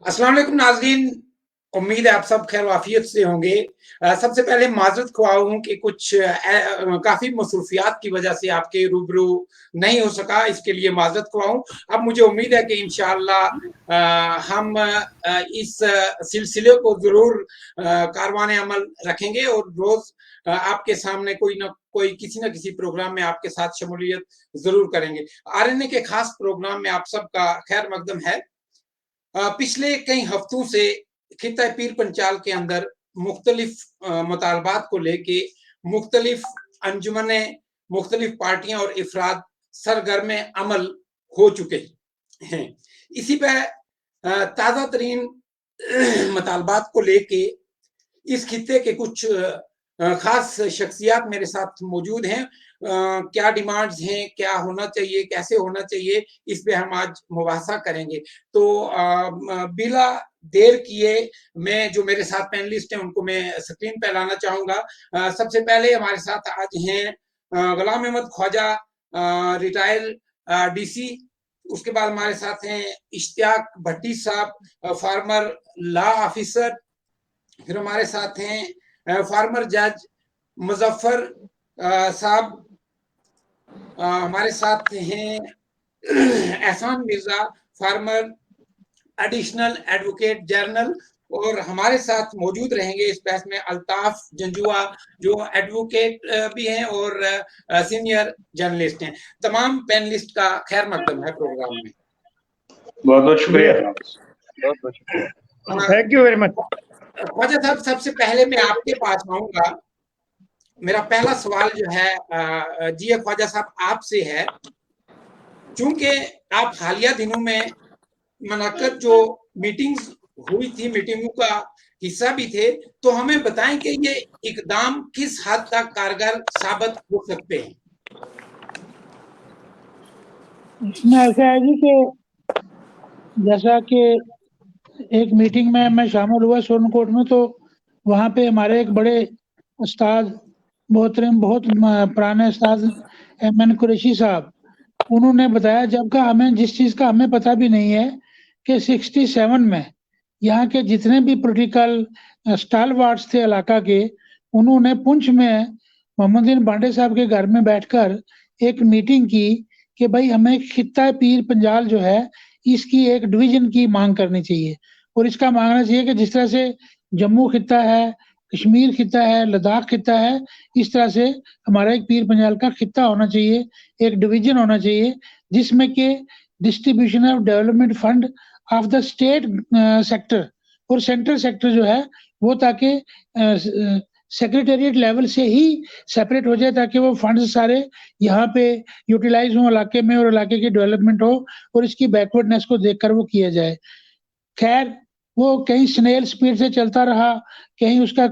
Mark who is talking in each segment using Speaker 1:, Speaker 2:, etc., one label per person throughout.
Speaker 1: अस्सलाम वालेकुम नाज़रीन, उम्मीद है आप सब खैर वाफियत से होंगे। सबसे पहले माजरत ख्वाह हूँ कि कुछ काफ़ी मसरूफियात की वजह से आपके रूबरू नहीं हो सका, इसके लिए माजरत ख्वाह हूँ। अब मुझे उम्मीद है कि इंशाअल्लाह हम इस सिलसिले को ज़रूर कारवान अमल रखेंगे और रोज़ आपके सामने कोई न कोई किसी न किसी प्रोग्राम में आपके साथ शमूलियत ज़रूर करेंगे। आरएनए के खास प्रोग्राम में आप सबका खैर मकदम है। पिछले कई हफ्तों से खिता पीर पंचाल के अंदर मुख्तलिफ मुतालबात को लेके मुख्तलिफ अंजुमनें, मुख्तलिफ पार्टियां और इफराद सरगर्म अमल हो चुके हैं। इसी पर ताज़ा तरीन मुतालबात को लेके इस खिते के कुछ खास शख्सियात मेरे साथ मौजूद हैं। क्या डिमांड्स हैं, क्या होना चाहिए, कैसे होना चाहिए, इस पे हम आज मुबाहसा करेंगे। तो बिला देर किए मैं जो मेरे साथ पैनलिस्ट हैं उनको मैं स्क्रीन पे लाना चाहूंगा। सबसे पहले हमारे साथ आज हैं गुलाम अहमद ख्वाजा, रिटायर डीसी। उसके बाद हमारे साथ हैं इश्तियाक भट्टी साहब, फार्मर लॉ ऑफिसर। फिर हमारे साथ हैं फार्मर जज मुजफ्फर साहब। हमारे साथ हैं एहसान Mirza, farmer additional advocate general. और हमारे साथ मौजूद रहेंगे इस बहस में अल्ताफ जंजुआ, जो एडवोकेट भी हैं और सीनियर जर्नलिस्ट हैं। तमाम पैनलिस्ट का खैर मकदम है प्रोग्राम में।
Speaker 2: बहुत बहुत शुक्रिया, बहुत बहुत शुक्रिया, thank you very much.
Speaker 1: Khwaja साहब, सबसे पहले मैं आपके पास आऊंगा। मेरा पहला सवाल जो है जी ख्वाजा साहब आपसे है, चूंकि आप हालिया दिनों में मुनक्कद जो मीटिंग्स हुई थी, मीटिंगों का हिस्सा भी थे, तो हमें बताएं कि ये इकदाम किस हद तक कारगर साबित हो सकते हैं।
Speaker 3: इसमें ऐसा है जी कि जैसा कि एक मीटिंग में मैं शामिल हुआ सोनकोट में, तो वहाँ पे हमारे एक बड़े उस्ताद मोहतरम, बहुत पुराने उस्ताद एमएन कुरैशी साहब, उन्होंने बताया, जबकि हमें जिस चीज़ का हमें पता भी नहीं है कि 67 में यहाँ के जितने भी पॉलिटिकल स्टालवार्ड्स थे इलाका के, उन्होंने पुंछ में मोहम्मदीन बांडे साहब के घर में बैठकर एक मीटिंग की कि भाई हमें खित्ता पीर पंजाल जो है इसकी एक डिवीजन की मांग करनी चाहिए। और इसका मांगना चाहिए कि जिस तरह से जम्मू खित्ता है, कश्मीर खित्ता है, लद्दाख खित्ता है, इस तरह से हमारा एक पीर पंजाल का खित्ता होना चाहिए, एक डिवीजन होना चाहिए, जिसमें कि distribution of development fund of the state sector और सेंट्रल सेक्टर जो है वो, ताकि सेक्रेटेरिएट लेवल से ही सेपरेट हो जाए, ताकि वो फंड्स सारे यहाँ पे यूटिलाइज हो इलाके में और इलाके की डेवलपमेंट हो और इसकी बैकवर्डनेस को देखकर वो किया जाए। खैर, वो कहीं स्नेल स्पीड से चलता रहा, कहीं उसका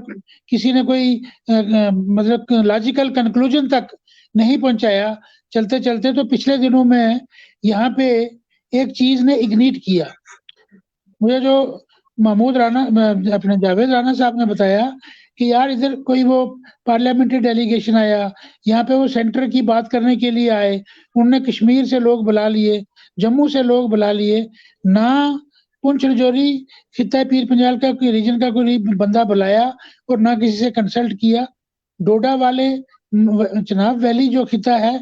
Speaker 3: किसी ने कोई मतलब लॉजिकल कंक्लूजन तक नहीं पहुंचाया। चलते चलते तो पिछले दिनों में यहाँ पे एक चीज ने इग्निट किया। मुझे जो महमूद राना, अपने जावेद राना साहब ने बताया कि यार इधर कोई वो पार्लियामेंट्री डेलीगेशन आया, यहाँ पे वो सेंटर की बात करने के लिए आए, उन्होंने कश्मीर से लोग बुला लिए, जम्मू से लोग बुला लिए, ना पुंछ रजौरी खित्ता पीर पंजाल का कोई रीजन का कोई बंदा बुलाया और ना किसी से कंसल्ट किया। डोडा वाले, चनाब वैली जो खित्ता है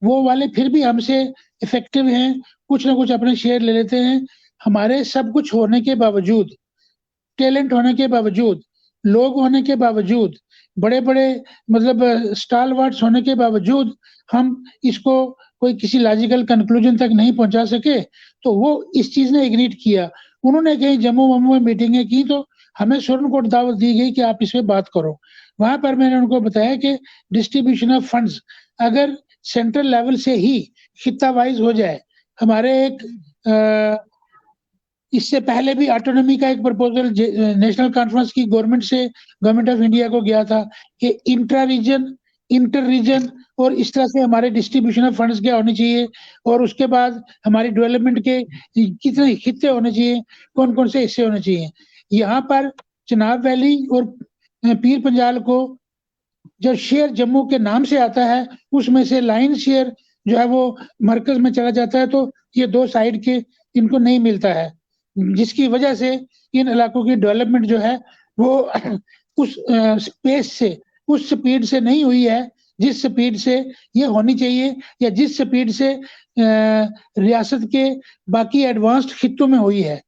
Speaker 3: वो वाले फिर भी हमसे इफेक्टिव हैं, कुछ ना कुछ अपने शेयर ले लेते हैं। हमारे सब कुछ होने के बावजूद, टैलेंट होने के बावजूद, लोग होने के बावजूद, बड़े बड़े मतलब स्टालवार्ड्स होने के बावजूद हम इसको कोई किसी लॉजिकल कंक्लूजन तक नहीं पहुंचा सके। तो वो इस चीज ने इग्निट किया। उन्होंने कहीं जम्मू वम्मू में मीटिंगें की तो हमें सुरनकोट दावत दी गई कि आप इस पे बात करो। वहां पर मैंने उनको बताया कि डिस्ट्रीब्यूशन ऑफ फंड्स अगर सेंट्रल लेवल से ही खित्ता वाइज हो जाए, हमारे एक इससे पहले भी ऑटोनॉमी का एक प्रपोजल नेशनल कॉन्फ्रेंस की गवर्नमेंट से गवर्नमेंट ऑफ इंडिया को गया था कि इंट्रा रीजन, इंटर रीजन और इस तरह से हमारे डिस्ट्रीब्यूशन ऑफ फंड्स क्या होनी चाहिए, और उसके बाद हमारी डेवलपमेंट के कितने खित्ते होने चाहिए, कौन कौन से हिस्से होने चाहिए। यहाँ पर चनाब वैली और पीर पंजाल को जो शेयर जम्मू के नाम से आता है उसमें से लाइन शेयर जो है वो मरकज में चला जाता है, तो ये दो साइड के इनको नहीं मिलता है। जिसकी वजह से इन इलाकों की डेवलपमेंट जो है वो उस स्पेस से, उस स्पीड से नहीं हुई है जिस स्पीड से ये होनी चाहिए, या जिस स्पीड से रियासत के बाकी एडवांस्ड खित्तों में हुई है।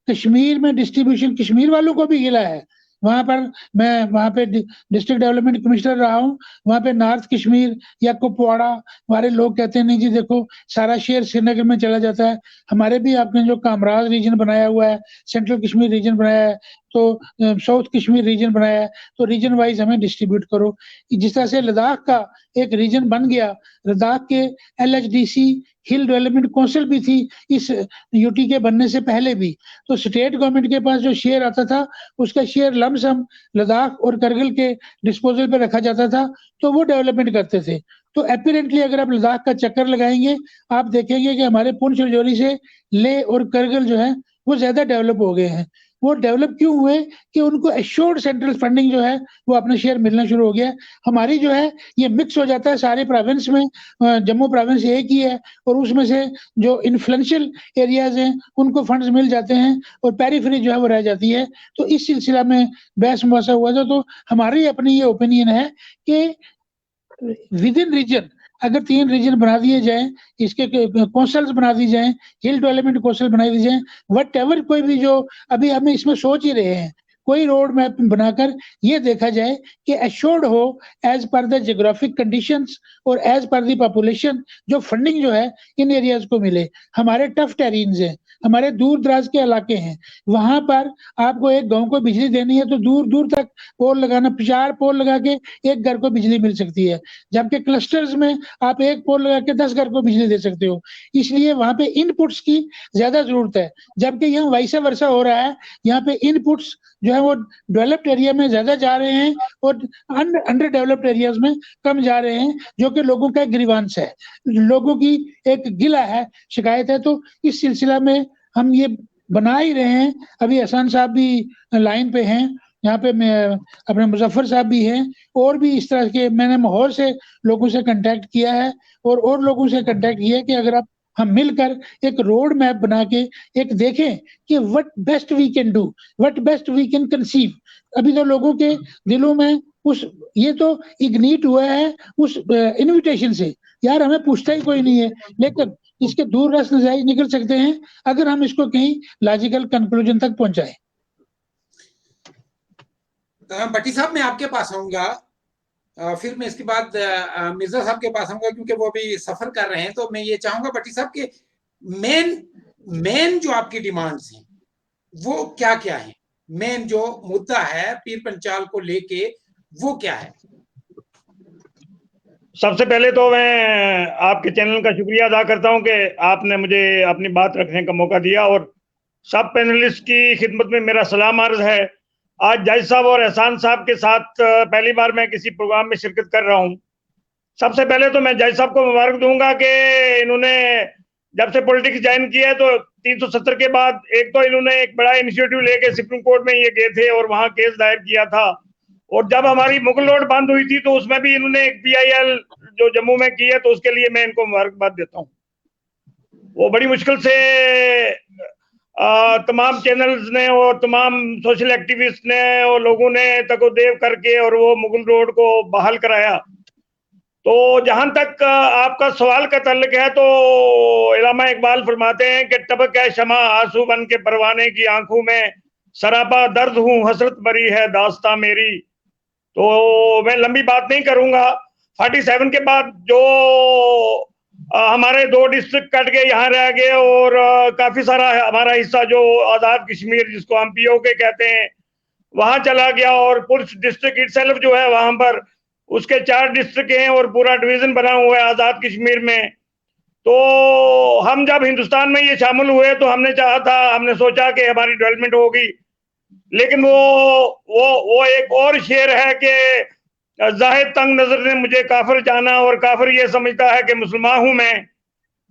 Speaker 3: कश्मीर में डिस्ट्रीब्यूशन कश्मीर वालों को भी गिला है। वहां पर मैं वहां पे डिस्ट्रिक्ट डेवलपमेंट कमिश्नर रहा हूँ। वहां पे नॉर्थ कश्मीर या कुपवाड़ा वाले लोग कहते हैं नहीं जी देखो सारा शेयर श्रीनगर में चला जाता है। हमारे भी आपने जो कामराज रीजन बनाया हुआ है, सेंट्रल कश्मीर रीजन बनाया है, तो साउथ कश्मीर रीजन बनाया है, तो रीजन वाइज हमें डिस्ट्रीब्यूट करो। जिस तरह से लद्दाख का एक रीजन बन गया, लद्दाख के LHDC हिल डेवलपमेंट काउंसिल भी थी इस यूटी के बनने से पहले भी, तो स्टेट गवर्नमेंट के पास जो शेयर आता था उसका शेयर लमसम लद्दाख और करगिल के डिस्पोजल पे रखा जाता था, तो वो डेवलपमेंट करते थे। तो एपरेंटली अगर आप लद्दाख का चक्कर लगाएंगे आप देखेंगे कि हमारे पुंछ राजौरी से लेह और करगिल जो है वो ज्यादा डेवलप हो गए हैं। वो डेवलप क्यों हुए कि उनको एश्योर्ड सेंट्रल फंडिंग जो है वो अपना शेयर मिलना शुरू हो गया। हमारी जो है ये मिक्स हो जाता है सारे प्रोविंस में, जम्मू प्रोविंस एक ही है और उसमें से जो इन्फ्लुएंशियल एरियाज हैं उनको फंड्स मिल जाते हैं और पेरिफेरी जो है वो रह जाती है। तो इस सिलसिला में बहस मुबासा हुआ था। तो हमारी अपनी ये ओपिनियन है कि विद इन रीजन अगर 3 रीजन बना दिए जाए, इसके कौंसल्स बना दी जाए, हिल डेवलपमेंट कौंसल बना दी जाए, वट एवर कोई भी जो अभी हमें इसमें सोच ही रहे हैं, कोई रोड मैप बनाकर ये देखा जाए कि एश्योर्ड हो as per the geographic conditions और एज पर द पॉपुलेशन जो फंडिंग जो है इन एरियाज को मिले। हमारे टफ टेरेन्स हैं, हमारे दूर दराज के इलाके हैं, वहां पर आपको एक गांव को बिजली देनी है तो दूर दूर तक पोल लगाना, 4 पोल लगा के एक घर को बिजली मिल सकती है, जबकि क्लस्टर्स में आप एक पोल लगा के 10 घर को बिजली दे सकते हो। इसलिए वहां पे इनपुट्स की ज्यादा जरूरत है, जबकि यहाँ वैसा वर्षा हो रहा है, यहाँ पे इनपुट्स जो है वो डेवलप्ड एरिया में ज्यादा जा रहे हैं और अंडर डेवलप्ड एरियाज में कम जा रहे हैं, जो कि लोगों का ग्रीवांस है, लोगों की एक गिला है, शिकायत है। तो इस सिलसिला में हम ये बना ही रहे हैं। अभी एहसान साहब भी लाइन पे हैं, यहाँ पे मैं अपने मुजफ्फर साहब भी हैं, और भी इस तरह के मैंने माहौल से लोगों से कांटेक्ट किया है और लोगों से कांटेक्ट किया है कि अगर आप हम मिलकर एक रोड मैप बना के एक देखें कि what best we can do, what best we can conceive. अभी तो लोगों के दिलों में उस ये तो इग्नीट हुआ है उस इनविटेशन से, यार हमें पूछता ही कोई नहीं है, लेकिन इसके दूर रास्त नतीजे निकल सकते हैं अगर हम इसको कहीं लॉजिकल कंक्लूजन तक पहुंचाएं।
Speaker 1: भट्टी साहब मैं आपके पास आऊंगा, फिर मैं इसके बाद मिर्जा साहब के पास आऊंगा क्योंकि वो भी सफर कर रहे हैं। तो मैं ये चाहूंगा भट्टी साहब के मेन जो आपकी डिमांड्स हैं वो क्या क्या है, मेन जो मुद्दा है पीर पंचाल को लेके वो क्या है?
Speaker 2: सबसे पहले तो मैं आपके चैनल का शुक्रिया अदा करता हूं कि आपने मुझे अपनी बात रखने का मौका दिया, और सब पैनलिस्ट की खिदमत में मेरा सलाम अर्ज है। आज जायद साहब और एहसान साहब के साथ पहली बार मैं किसी प्रोग्राम में शिरकत कर रहा हूं। सबसे पहले तो मैं जायद साहब को मुबारक दूंगा कि इन्होंने जब से पॉलिटिक्स ज्वाइन किया है तो 370 के बाद एक तो इन्होंने एक बड़ा इनिशिएटिव लेके सुप्रीम कोर्ट में ये गए थे और वहां केस दायर किया था, और जब हमारी मुगल रोड बंद हुई थी तो उसमें भी इन्होंने एक PIL जो जम्मू में की है, तो उसके लिए मैं इनको मुबारकबाद देता हूँ। वो बड़ी मुश्किल से तमाम चैनल्स ने और तमाम सोशल एक्टिविस्ट ने और लोगों ने तकोदेव करके और वो मुगल रोड को बहाल कराया। तो जहां तक आपका सवाल का तल्लुक है तो इलामा इकबाल फरमाते हैं कि टपक है शमा आंसू बन के परवाने की आंखों में, सरापा दर्द हूँ हसरत भरी है दास्तां मेरी। तो मैं लंबी बात नहीं करूंगा। 47 के बाद जो हमारे 2 डिस्ट्रिक्ट कट गए, यहाँ रह गए, और काफी सारा हमारा हिस्सा जो आजाद कश्मीर जिसको हम POK कहते हैं वहां चला गया, और पुंछ डिस्ट्रिक्ट इटसेल्फ जो है वहां पर उसके 4 डिस्ट्रिक्ट हैं और पूरा डिवीजन बना हुआ है आजाद कश्मीर में। तो हम जब हिंदुस्तान में ये शामिल हुए तो हमने चाहा था, हमने सोचा कि हमारी डेवलपमेंट होगी, लेकिन वो एक और शेर है कि जाहिद तंग नजर ने मुझे काफिर जाना, और काफिर ये समझता है कि मुसलमान हूं मैं।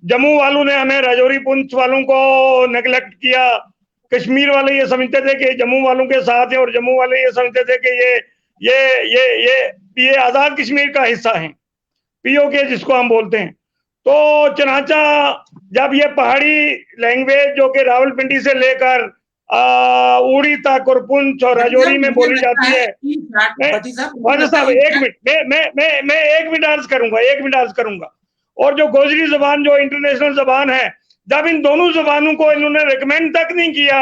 Speaker 2: जम्मू वालों ने हमें राजौरी पुंछ वालों को नेग्लेक्ट किया, कश्मीर वाले ये समझते थे कि जम्मू वालों के साथ है, और जम्मू वाले ये समझते थे कि ये आजाद कश्मीर का हिस्सा है, POK जिसको हम बोलते हैं। तो चनाचा जब ये पहाड़ी लैंग्वेज जो कि रावलपिंडी से लेकर उड़ी तक और पुंछ और राजौरी में बोली जाती है। ख्वाजा साहब एक मिनट, मैं 1 मिनट अर्ज करूंगा। और जो गोजरी जबान जो इंटरनेशनल जबान है, जब इन दोनों जबानों को इन्होंने रिकमेंड तक नहीं किया,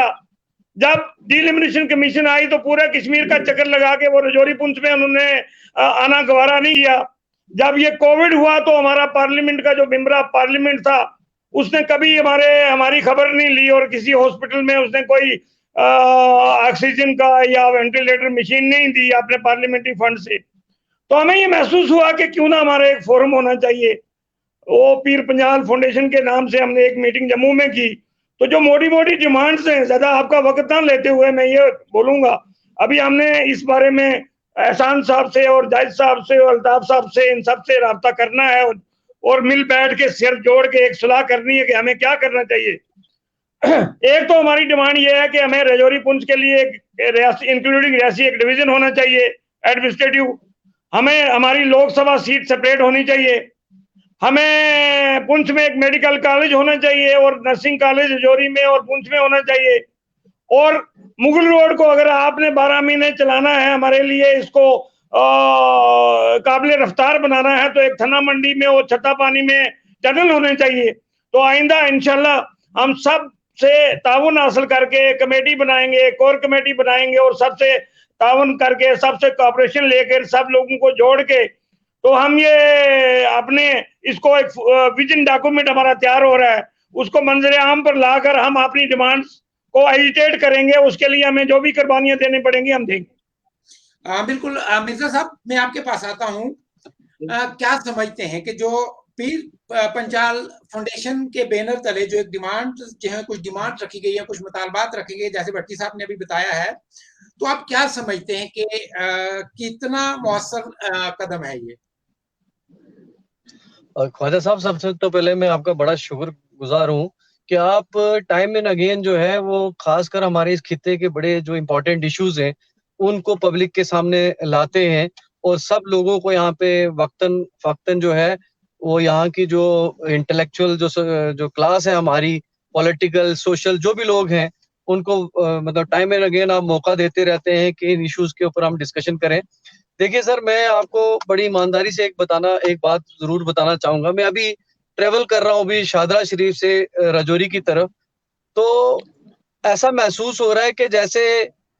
Speaker 2: जब डिलिमिनेशन कमीशन आई तो पूरा कश्मीर का चक्कर लगा के वो राजौरी पुंछ में उन्होंने आना गवारा नहीं किया। जब ये कोविड हुआ तो हमारा पार्लियामेंट का जो मेंबर ऑफ पार्लियामेंट था उसने कभी हमारी खबर नहीं ली और किसी हॉस्पिटल में उसने कोई ऑक्सीजन का या वेंटिलेटर मशीन नहीं दी अपने पार्लियामेंट्री फंड से। तो हमें ये महसूस हुआ कि क्यों ना हमारा एक फोरम होना चाहिए। वो पीर पंजाल फाउंडेशन के नाम से हमने एक मीटिंग जम्मू में की। तो जो मोटी डिमांड्स हैं, ज्यादा आपका वक्त ना लेते हुए मैं ये बोलूंगा, अभी हमने इस बारे में एहसान साहब से और जाहिद साहब से और अल्ताफ साहब से, इन सब से रब्ता करना है और मिल बैठ के सिर जोड़ के एक सलाह करनी है कि हमें क्या करना चाहिए। एक तो हमारी डिमांड ये है कि हमें राजौरी पुंछ के लिए इंक्लूडिंग रियासी एक डिवीजन होना चाहिए एडमिनिस्ट्रेटिव। हमें हमारी लोकसभा सीट सेपरेट होनी चाहिए। हमें पुंछ में एक मेडिकल कॉलेज होना चाहिए और नर्सिंग कॉलेज राजौरी में और पुंछ में होना चाहिए। और मुगल रोड को अगर आपने 12 महीने चलाना है, हमारे लिए इसको काबिल रफ्तार बनाना है, तो एक थना मंडी में और छत्ता पानी में टनल होने चाहिए। तो आइंदा इंशाल्लाह हम सब से ताउन हासिल करके कमेटी बनाएंगे, कोर कमेटी बनाएंगे और सबसे ताउन करके सबसे कोऑपरेशन लेकर सब लोगों को जोड़ के तो हम ये अपने इसको एक विजन डॉक्यूमेंट हमारा तैयार हो रहा है, उसको मंजर आम पर लाकर हम अपनी डिमांड्स को एजिटेट करेंगे। उसके लिए हमें जो भी कुर्बानियां देनी पड़ेंगी हम देंगे।
Speaker 1: बिल्कुल। मिर्जा साहब, मैं आपके पास आता हूँ। क्या समझते हैं कि जो पीर पंजाल फाउंडेशन के बैनर तले जो एक डिमांड जो है, कुछ डिमांड रखी गई है, कुछ मुतालबात रखे गए, जैसे भट्टी साहब ने अभी बताया है, तो आप क्या समझते हैं कि कितना मौसर कदम है ये?
Speaker 4: ख्वाजा साहब, सबसे तो पहले मैं आपका बड़ा शुक्रगुजार हूँ कि आप टाइम एंड अगेन जो है वो खासकर हमारे इस खित्ते के बड़े जो इम्पोर्टेंट इश्यूज हैं उनको पब्लिक के सामने लाते हैं और सब लोगों को यहाँ पे वक्तन फक्तन जो है वो यहाँ की जो इंटेलेक्चुअल जो क्लास है हमारी, पॉलिटिकल सोशल जो भी लोग हैं उनको मतलब टाइम एंड अगेन आप मौका देते रहते हैं कि इन इश्यूज के ऊपर हम डिस्कशन करें। देखिए सर, मैं आपको बड़ी ईमानदारी से एक बात जरूर बताना चाहूंगा। मैं अभी ट्रेवल कर रहा हूँ अभी शाहदरा शरीफ से राजौरी की तरफ, तो ऐसा महसूस हो रहा है कि जैसे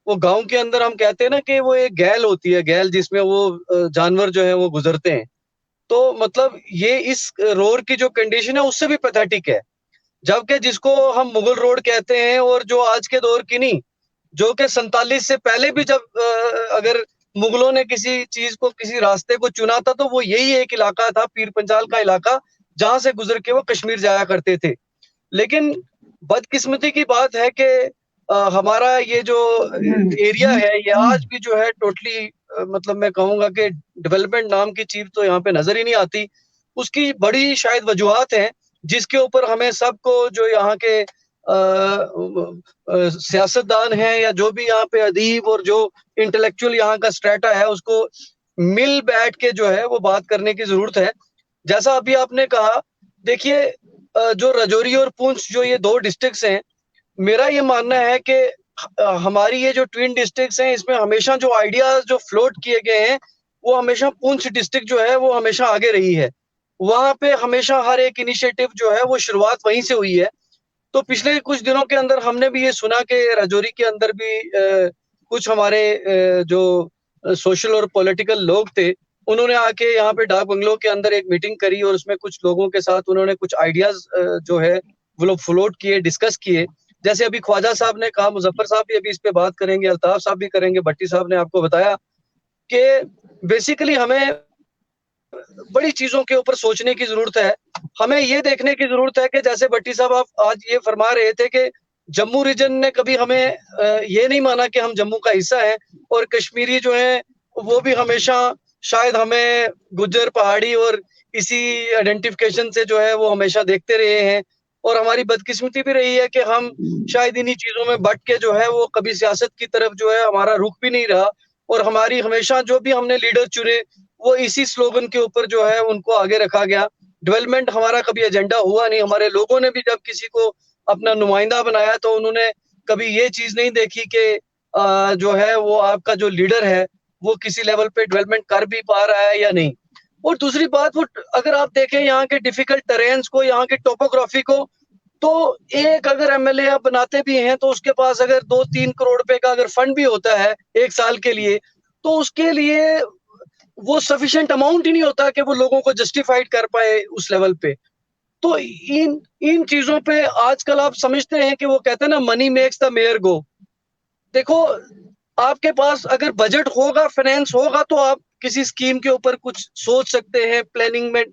Speaker 4: वो गांव के अंदर हम कहते हैं ना कि वो एक गैल होती है, गैल जिसमें वो जानवर जो है वो गुजरते हैं। तो मतलब ये इस रोड की जो कंडीशन है उससे भी पैथेटिक है, जबकि जिसको हम मुगल रोड कहते हैं और जो आज के दौर की नहीं, जो कि 47 से पहले भी जब अगर मुगलों ने किसी चीज को, किसी रास्ते को चुना था तो वो यही एक इलाका था, पीर पंजाल का इलाका, जहां से गुजर के वो कश्मीर जाया करते थे। लेकिन बदकिस्मती की बात है कि हमारा ये जो एरिया है ये आज भी जो है टोटली मतलब मैं कहूंगा कि डेवलपमेंट नाम की चीज तो यहाँ पे नजर ही नहीं आती। उसकी बड़ी शायद वजूहात हैं जिसके ऊपर हमें सबको, जो यहाँ के सियासतदान हैं या जो भी यहाँ पे अदीब और जो इंटेलेक्चुअल यहाँ का स्ट्रेटा है, उसको मिल बैठ के जो है वो बात करने की जरूरत है। जैसा अभी आपने कहा, देखिए जो राजौरी और पुंछ जो ये 2 डिस्ट्रिक्ट्स हैं, मेरा ये मानना है कि हमारी ये जो ट्विन डिस्ट्रिक्ट्स हैं इसमें हमेशा जो आइडियाज जो फ्लोट किए गए हैं वो हमेशा पुंछ डिस्ट्रिक्ट जो है वो हमेशा आगे रही है। वहां पे हमेशा हर एक इनिशिएटिव जो है वो शुरुआत वहीं से हुई है। तो पिछले कुछ दिनों के अंदर हमने भी ये सुना कि राजौरी के अंदर भी कुछ हमारे जो सोशल और पॉलिटिकल लोग थे उन्होंने आके यहाँ पे डाक बंगलो के अंदर एक मीटिंग करी और उसमें कुछ लोगों के साथ उन्होंने कुछ आइडियाज जो है वो लोग फ्लोट किए, डिस्कस किए। जैसे अभी ख्वाजा साहब ने कहा, मुजफ्फर साहब भी अभी इस पे बात करेंगे, अल्ताफ साहब भी करेंगे, भट्टी साहब ने आपको बताया कि बेसिकली हमें बड़ी चीजों के ऊपर सोचने की जरूरत है। हमें ये देखने की जरूरत है कि जैसे भट्टी साहब आप आज ये फरमा रहे थे कि जम्मू रीजन ने कभी हमें ये नहीं माना कि हम जम्मू का हिस्सा है, और कश्मीरी जो है वो भी हमेशा शायद हमें गुज्जर पहाड़ी और इसी आइडेंटिफिकेशन से जो है वो हमेशा देखते रहे हैं। और हमारी बदकिस्मती भी रही है कि हम शायद इन्हीं चीजों में बट के जो है वो कभी सियासत की तरफ जो है हमारा रुख भी नहीं रहा, और हमारी हमेशा जो भी हमने लीडर चुने वो इसी स्लोगन के ऊपर जो है उनको आगे रखा गया। डेवलपमेंट हमारा कभी एजेंडा हुआ नहीं। हमारे लोगों ने भी जब किसी को अपना नुमाइंदा बनाया तो उन्होंने कभी ये चीज नहीं देखी कि जो है वो आपका जो लीडर है वो किसी लेवल पे डेवलपमेंट कर भी पा रहा है या नहीं। और दूसरी बात, वो अगर आप देखें यहाँ के डिफिकल्ट टेरेन्स को, यहाँ के टोपोग्राफी को, तो एक अगर एमएलए आप बनाते भी हैं तो उसके पास अगर 2-3 करोड़ रुपए का अगर फंड भी होता है 1 साल के लिए, तो उसके लिए वो सफिशिएंट अमाउंट ही नहीं होता कि वो लोगों को जस्टिफाइड कर पाए उस लेवल पे। तो इन इन चीजों पे आजकल आप समझते हैं कि वो कहते हैं ना, मनी मेक्स द मेयर गो। देखो, आपके पास अगर बजट होगा, फाइनेंस होगा, तो आप किसी स्कीम के ऊपर कुछ सोच सकते हैं, प्लानिंग में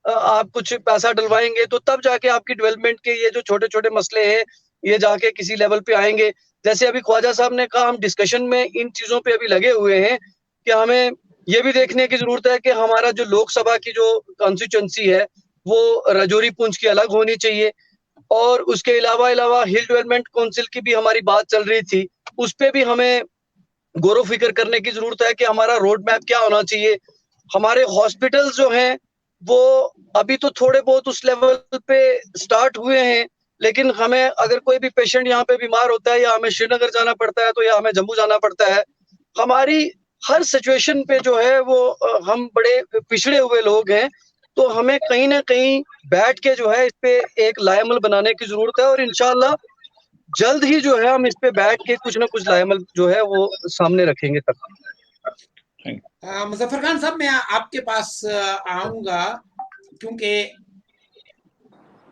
Speaker 4: आप कुछ पैसा डलवाएंगे तो तब जाके आपकी डेवलपमेंट के ये जो छोटे छोटे मसले हैं ये जाके किसी लेवल पे आएंगे। जैसे अभी ख्वाजा साहब ने कहा, हम डिस्कशन में इन चीजों पे अभी लगे हुए हैं कि हमें ये भी देखने की जरूरत है कि हमारा जो लोकसभा की जो कॉन्स्टिट्यूंसी है वो राजौरी पुंछ की अलग होनी चाहिए। और उसके अलावा हिल डेवलपमेंट काउंसिल की भी हमारी बात चल रही थी, उस पे भी हमें गौर फिक्र करने की जरूरत है कि हमारा रोड मैप क्या होना चाहिए। हमारे हॉस्पिटल्स जो हैं वो अभी तो थोड़े बहुत उस लेवल पे स्टार्ट हुए हैं, लेकिन हमें अगर कोई भी पेशेंट यहाँ पे बीमार होता है या हमें श्रीनगर जाना पड़ता है तो या हमें जम्मू जाना पड़ता है, हमारी हर सिचुएशन पे जो है वो हम बड़े पिछड़े हुए लोग हैं। तो हमें कहीं ना कहीं बैठ के जो है इस पे एक लाएमल बनाने की जरूरत है, और इंशाल्लाह जल्द ही जो है हम इस पे बैठ के कुछ ना कुछ लाएमल जो है वो सामने रखेंगे तक।
Speaker 1: मुजफ्फर खान साहब, मैं आपके पास आऊंगा क्योंकि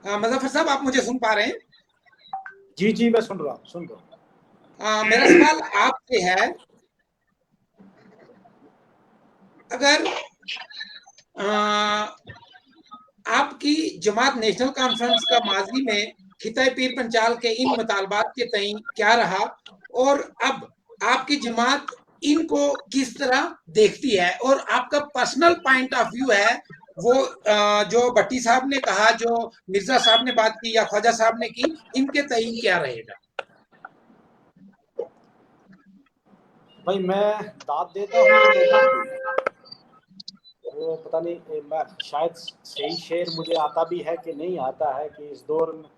Speaker 1: मुजफ्फर साहब, आप मुझे सुन पा रहे हैं?
Speaker 5: जी जी, मैं सुन रहा हूँ।
Speaker 1: मेरा सवाल आपसे है, अगर आपकी जमात नेशनल कॉन्फ्रेंस का माजी में खिताए पीर पंचाल के इन मुतालबात के तई क्या रहा, और अब आपकी जमात इनको किस तरह देखती है, और आपका पर्सनल पॉइंट ऑफ व्यू है वो जो भट्टी साहब ने कहा, जो मिर्जा साहब ने बात की या ख्वाजा साहब ने की, इनके तई क्या रहेगा?
Speaker 5: भाई, मैं दाद देता हूँ लोगों की, वो पता नहीं मैं शायद सही शेर मुझे आता भी है कि नहीं आता है कि इस दौर में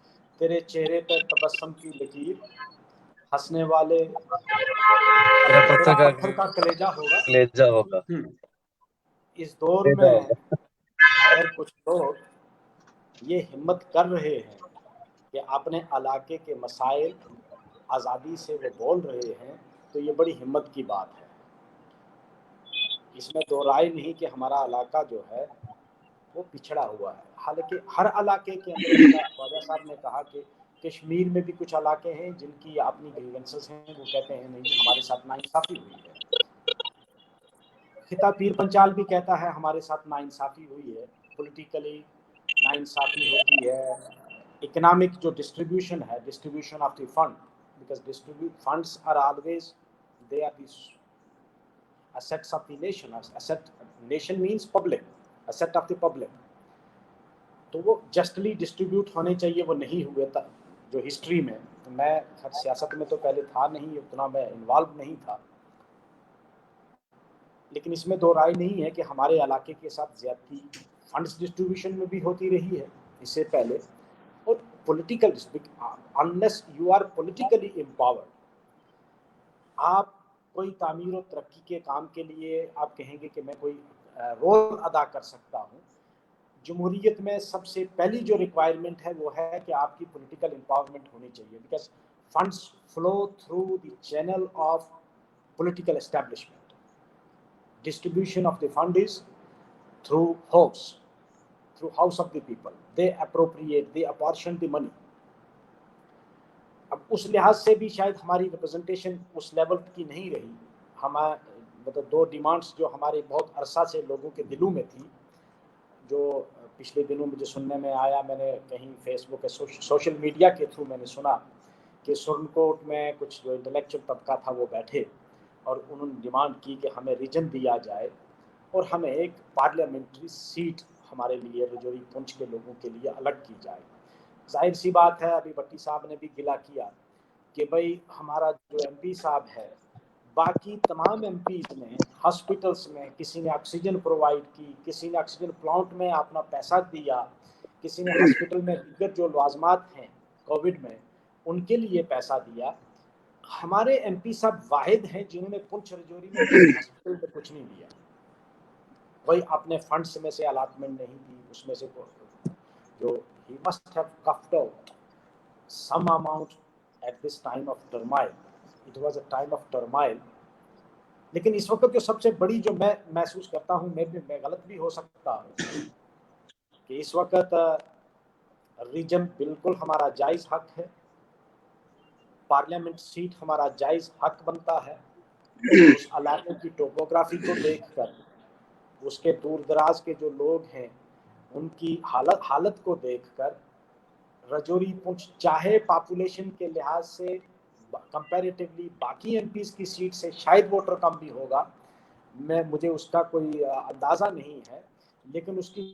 Speaker 5: तेरे चेहरे पर तबस्सुम की लकीर, हंसने वाले तेरा पत्थर का कलेजा होगा। इस दौर में अगर कुछ लोग ये हिम्मत कर रहे हैं कि अपने इलाके के मसाइल आज़ादी से वो बोल रहे हैं, तो ये बड़ी हिम्मत की बात है। इसमें दो राय नहीं कि हमारा इलाका जो है वो पिछड़ा हुआ है। हालांकि हर इलाके के अंदर, ख्वाजा साहब ने कहा कि कश्मीर में भी कुछ इलाके हैं जिनकी अपनी ग्रीवेंसेस हैं, वो कहते हैं नहीं हमारे साथ नाइंसाफ़ी हुई है। खिता पीर पंचाल भी कहता है हमारे साथ नाइंसाफ़ी हुई है, पॉलिटिकली नाइंसाफ़ी होती है। इकोनॉमिक जो डिस्ट्रीब्यूशन है, distribution of the fund, because funds are always they are the assets of the nation. Nation means public, asset of the public. तो वो जस्टली डिस्ट्रीब्यूट होने चाहिए, वो नहीं हुए था जो हिस्ट्री में। तो मैं हर सियासत में तो पहले था नहीं, उतना मैं इन्वॉल्व नहीं था, लेकिन इसमें दो राय नहीं है कि हमारे इलाके के साथ ज्यादती फंड्स डिस्ट्रीब्यूशन में भी होती रही है इससे पहले। और political, unless you are politically empowered, आप कोई तामीर और तरक्की के काम के लिए आप कहेंगे कि मैं कोई रोल अदा कर सकता हूँ। जमहूरियत में सबसे पहली जो रिक्वायरमेंट है वो है कि आपकी पॉलिटिकल एम्पावरमेंट होनी चाहिए, because funds flow through the channel of political establishment. Distribution of the fund is through house of the people, they appropriate, they apportion the money. अब उस लिहाज से भी शायद हमारी रिप्रेजेंटेशन उस लेवल की नहीं रही। मतलब दो डिमांड्स जो हमारे बहुत अरसा से लोगों के दिलों में थी, जो पिछले दिनों मुझे सुनने में आया, मैंने कहीं फेसबुक के सोशल मीडिया के थ्रू मैंने सुना कि सुरनकोट में कुछ जो इंटेलेक्चुअल तबका था वो बैठे और उन्होंने डिमांड की कि हमें रीजन दिया जाए और हमें एक पार्लियामेंट्री सीट हमारे लिए राजौरी पुंछ के लोगों के लिए अलग की जाए। जाहिर सी बात है, अभी भट्टी साहब ने भी गिला किया कि भाई हमारा जो एमपी साहब है बाकी तमाम एमपीज ने हॉस्पिटल्स में, किसी ने ऑक्सीजन प्रोवाइड की, किसी ने ऑक्सीजन प्लांट में अपना पैसा दिया, किसी ने हॉस्पिटल में दीगर जो लाजमात हैं कोविड में उनके लिए पैसा दिया। हमारे एमपी साहब वाहिद हैं जिन्होंने पुंछ रजौरी में हॉस्पिटल में कुछ नहीं दिया। वही अपने फंड्स में से अलॉटमेंट नहीं दी, उसमें से जो he must have coughed out some amount at this time of turmoil. It was a time of turmoil. लेकिन इस वक्त जो सबसे बड़ी जो मैं महसूस करता हूँ, मैं गलत भी हो सकता हूँ, कि इस वक्त रीजन बिल्कुल हमारा जायज हक है, पार्लियामेंट सीट हमारा जायज हक बनता है। उस इलाके की टोपोग्राफी को देखकर, उसके दूर दराज के जो लोग हैं उनकी हालत को देखकर, रजौरी पुंछ चाहे पॉपुलेशन के लिहाज से कंपैरेटिवली बाकी एमपीज की सीट से शायद वोटर कम भी होगा, मुझे उसका कोई अंदाजा नहीं है, लेकिन उसकी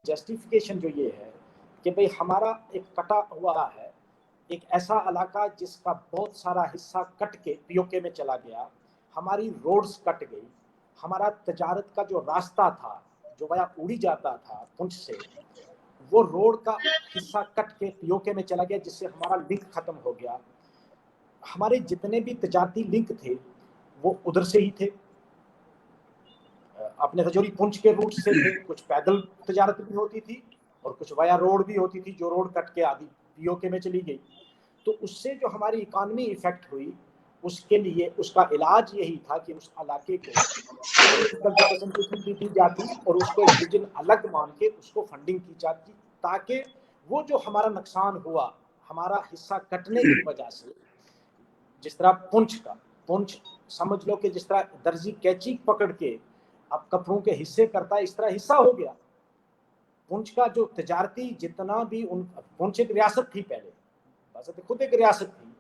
Speaker 5: जस्टिफिकेशन जो ये है कि भाई हमारा एक कटा हुआ है, एक ऐसा इलाका जिसका बहुत सारा हिस्सा कट के पीओके में चला गया, हमारी रोड्स कट गई, हमारा तजारत का जो रास्ता था जो वया उड़ी जाता था पुंछ से, वो रोड का हिस्सा कट के पीओके में चला गया, जिससे हमारा लिंक खत्म हो गया। हमारे जितने भी तजारती लिंक थे वो उधर से ही थे, अपने रजौरी पुंछ के रूट से थे। कुछ पैदल तजारत भी होती थी और कुछ वाया रोड भी होती थी, जो रोड कट के आधी पीओके में चली गई। तो उससे जो हमारी इकॉनमी इफेक्ट हुई, उसके लिए उसका इलाज यही था कि उस इलाके को दी जाती और उसको एक रीजन अलग मान के उसको फंडिंग की जाती, ताकि वो जो हमारा नुकसान हुआ हमारा हिस्सा कटने की वजह से, जिस तरह पुंछ समझ लो कि जिस तरह दर्जी कैंची पकड़ के अब कपड़ों के हिस्से करता है, इस तरह हिस्सा हो गया। पुंछ का जो तजारती जितना भी पुंछ एक रियासत थी पहले, वैसे खुद एक रियासत थी,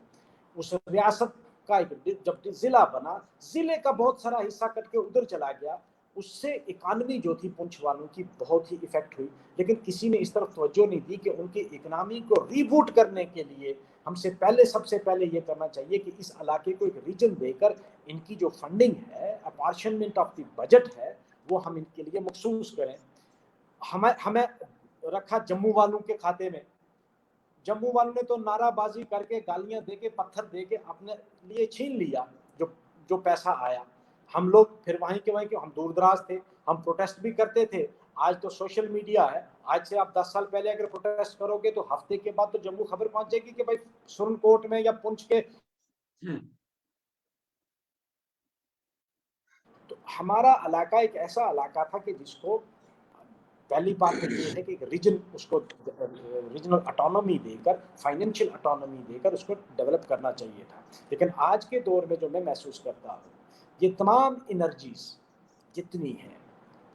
Speaker 5: उस रियासत का जब जिला बना, जिले का बहुत सारा हिस्सा कट के उधर चला गया। उससे इकॉनमी जो थी पुंछ वालों की बहुत ही इफेक्ट हुई, लेकिन किसी ने इस तरफ तवज्जो नहीं दी कि उनकी इकॉनमी को रीबूट करने के लिए हमसे पहले सबसे पहले ये करना चाहिए कि इस इलाके को एक रीजन देकर इनकी जो फंडिंग है, अपॉर्चुनमेंट ऑफ द बजट है, वो हम इनके लिए मखसूस करें। हमें रखा जम्मू वालों के खाते में। जम्मू वालों ने तो नाराबाजी करके, गालियां देके, पत्थर देके अपने लिए छीन लिया जो पैसा आया। हम लोग फिर वहीं के हम दूर दराज थे, हम प्रोटेस्ट भी करते थे। आज तो सोशल मीडिया है, आज से आप 10 साल पहले अगर प्रोटेस्ट करोगे तो हफ्ते के बाद तो जम्मू खबर पहुंच जाएगी कि भाई सुरनकोट में या पुंछ के। तो हमारा इलाका एक ऐसा इलाका था कि जिसको पहली बात तो ये है कि रीजन, उसको रीजनल ऑटोनॉमी देकर, फाइनेंशियल ऑटोनॉमी देकर उसको डेवलप करना चाहिए था। लेकिन आज के दौर में जो मैं महसूस करता हूँ, ये तमाम एनर्जीज जितनी हैं,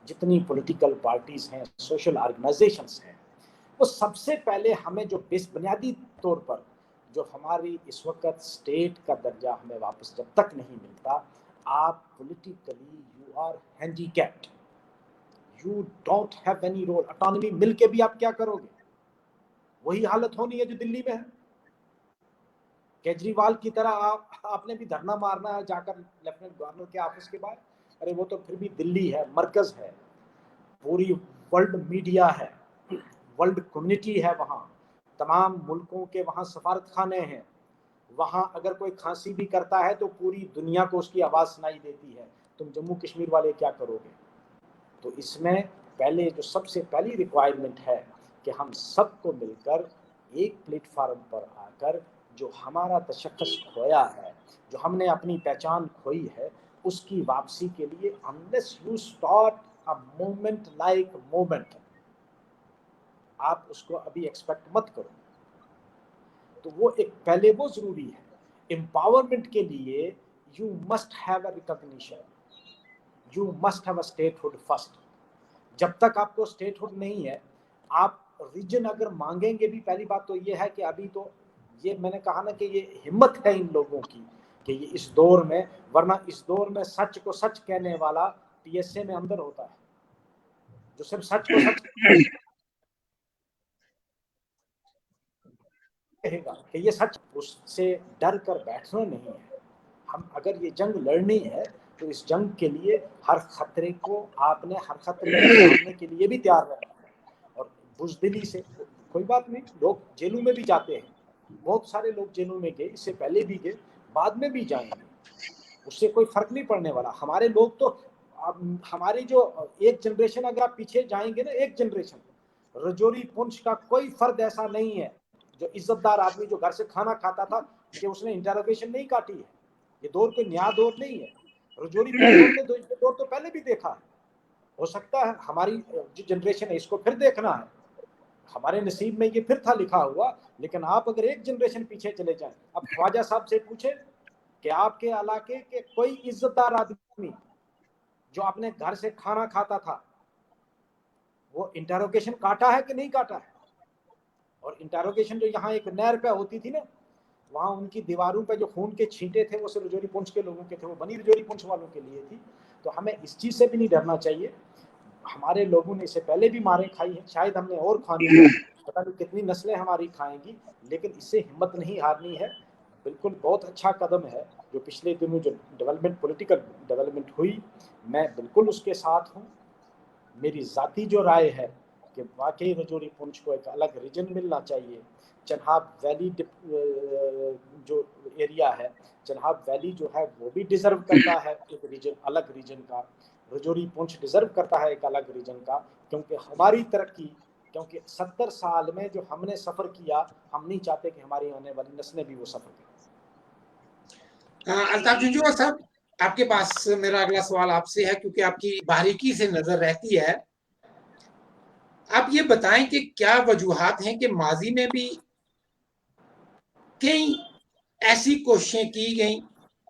Speaker 5: जितनी पॉलिटिकल पार्टीज हैं, सोशल ऑर्गेनाइजेशंस हैं, वो सबसे पहले हमें जो बुनियादी तौर पर जो हमारी इस वक्त स्टेट का दर्जा हमें वापस जब तक नहीं मिलता, आप politically you are handicapped, you don't have any role. Autonomy मिल के भी आप क्या करोगे? वही हालत होनी है जो दिल्ली में है। केजरीवाल की तरह आपने भी धरना मारना है जाकर लेफ्टिनेंट गवर्नर के ऑफिस के बाहर। अरे वो तो फिर भी दिल्ली है, मरकज है, पूरी वर्ल्ड मीडिया है, वर्ल्ड कम्युनिटी है, वहाँ तमाम मुल्कों के वहाँ सफारत खाने हैं। वहाँ अगर कोई खांसी भी करता है तो पूरी दुनिया को उसकी आवाज़ सुनाई देती है। तुम जम्मू कश्मीर वाले क्या करोगे? तो इसमें पहले जो सबसे पहली रिक्वायरमेंट है कि हम सबको मिलकर एक प्लेटफार्म पर आकर जो हमारा तशख्खुस खोया है, जो हमने अपनी पहचान खोई है, उसकी वापसी के लिए unless you start a movement like movement, आप उसको अभी एक्सपेक्ट मत करो। तो वो एक पहले वो जरूरी है। एम्पावरमेंट के लिए you must have a recognition, you must have a statehood first. जब तक आपको स्टेटहुड नहीं है, आप रीजन अगर मांगेंगे भी, पहली बात तो ये है कि अभी तो ये मैंने कहा ना कि ये हिम्मत है इन लोगों की कि ये इस दौर में, वरना इस दौर में सच को सच कहने वाला पीएसए में अंदर होता है, जो सिर्फ सच को सच। कहेगा कि ये सच, उससे डर कर बैठना नहीं है। हम अगर ये जंग लड़नी है तो इस जंग के लिए हर खतरे को आपने हर खतरे के सामने के लिए भी तैयार रहना है और बुजदिली से। कोई बात नहीं, लोग जेलों में भी जाते हैं, बहुत सारे लोग जेलों में गए, इससे पहले भी गए, बाद में भी जाएंगे, उससे कोई फर्क नहीं पड़ने वाला। हमारे लोग तो हमारी जो एक जनरेशन अगर आप पीछे जाएंगे ना, एक जनरेशन, रजौरी पुंछ का कोई फर्द ऐसा नहीं है जो इज्जतदार आदमी जो घर से खाना खाता था कि उसने इंटरोगेशन नहीं काटी है। ये दौर कोई नया दौर नहीं है, रजौरी पुंछ ने दौर तो पहले भी देखा है। हो सकता है हमारी जो जनरेशन है इसको फिर देखना है, हमारे नसीब में ये फिर था लिखा हुआ। लेकिन आप अगर एक जनरेशन पीछे चले जाएं, अब ख्वाजा साहब से पूछे कि आपके इलाके के कोई इज्जतदार आदमी जो अपने घर से खाना खाता था वो इंटरोगेशन काटा है कि नहीं काटा है? और इंटरोगेशन जो यहाँ एक नहर पे होती थी ना, वहाँ उनकी दीवारों पे जो खून के छींटे थे वो सिर्फ रजौरी पुंछ के लोगों के थे, वो बनी रजौरी पुंछ वालों के लिए थी। तो हमें इस चीज़ से भी नहीं डरना चाहिए। हमारे लोगों ने इससे पहले भी मारें खाई हैं, शायद हमने और खानी है, पता नहीं कितनी नस्लें हमारी खाएंगी, लेकिन इससे हिम्मत नहीं हारनी है। बिल्कुल बहुत अच्छा कदम है जो पिछले दिनों जो डेवलपमेंट, पॉलिटिकल डेवलपमेंट हुई, मैं बिल्कुल उसके साथ हूँ। मेरी ज़ाती जो राय है कि वाकई रजौरी पुंछ को एक अलग रीजन मिलना चाहिए। चन्हाब वैली जो एरिया है, चन्हाब वैली जो है वो भी डिजर्व करता है एक रीजन, अलग रीजन का। रजौरी पुंछ डिजर्व करता है एक अलग रीजन का, क्योंकि हमारी तरक्की, क्योंकि 70 साल में जो हमने सफ़र किया, हम नहीं चाहते कि हमारी आने वाली नस्लें भी वो सफ़र करें।
Speaker 1: अल्ताफ झुंझुनवार साहब, आपके पास मेरा अगला सवाल आपसे है, क्योंकि आपकी बारीकी से नजर रहती है। आप ये बताएं कि क्या वजूहात हैं कि माजी में भी कई ऐसी कोशिशें की गई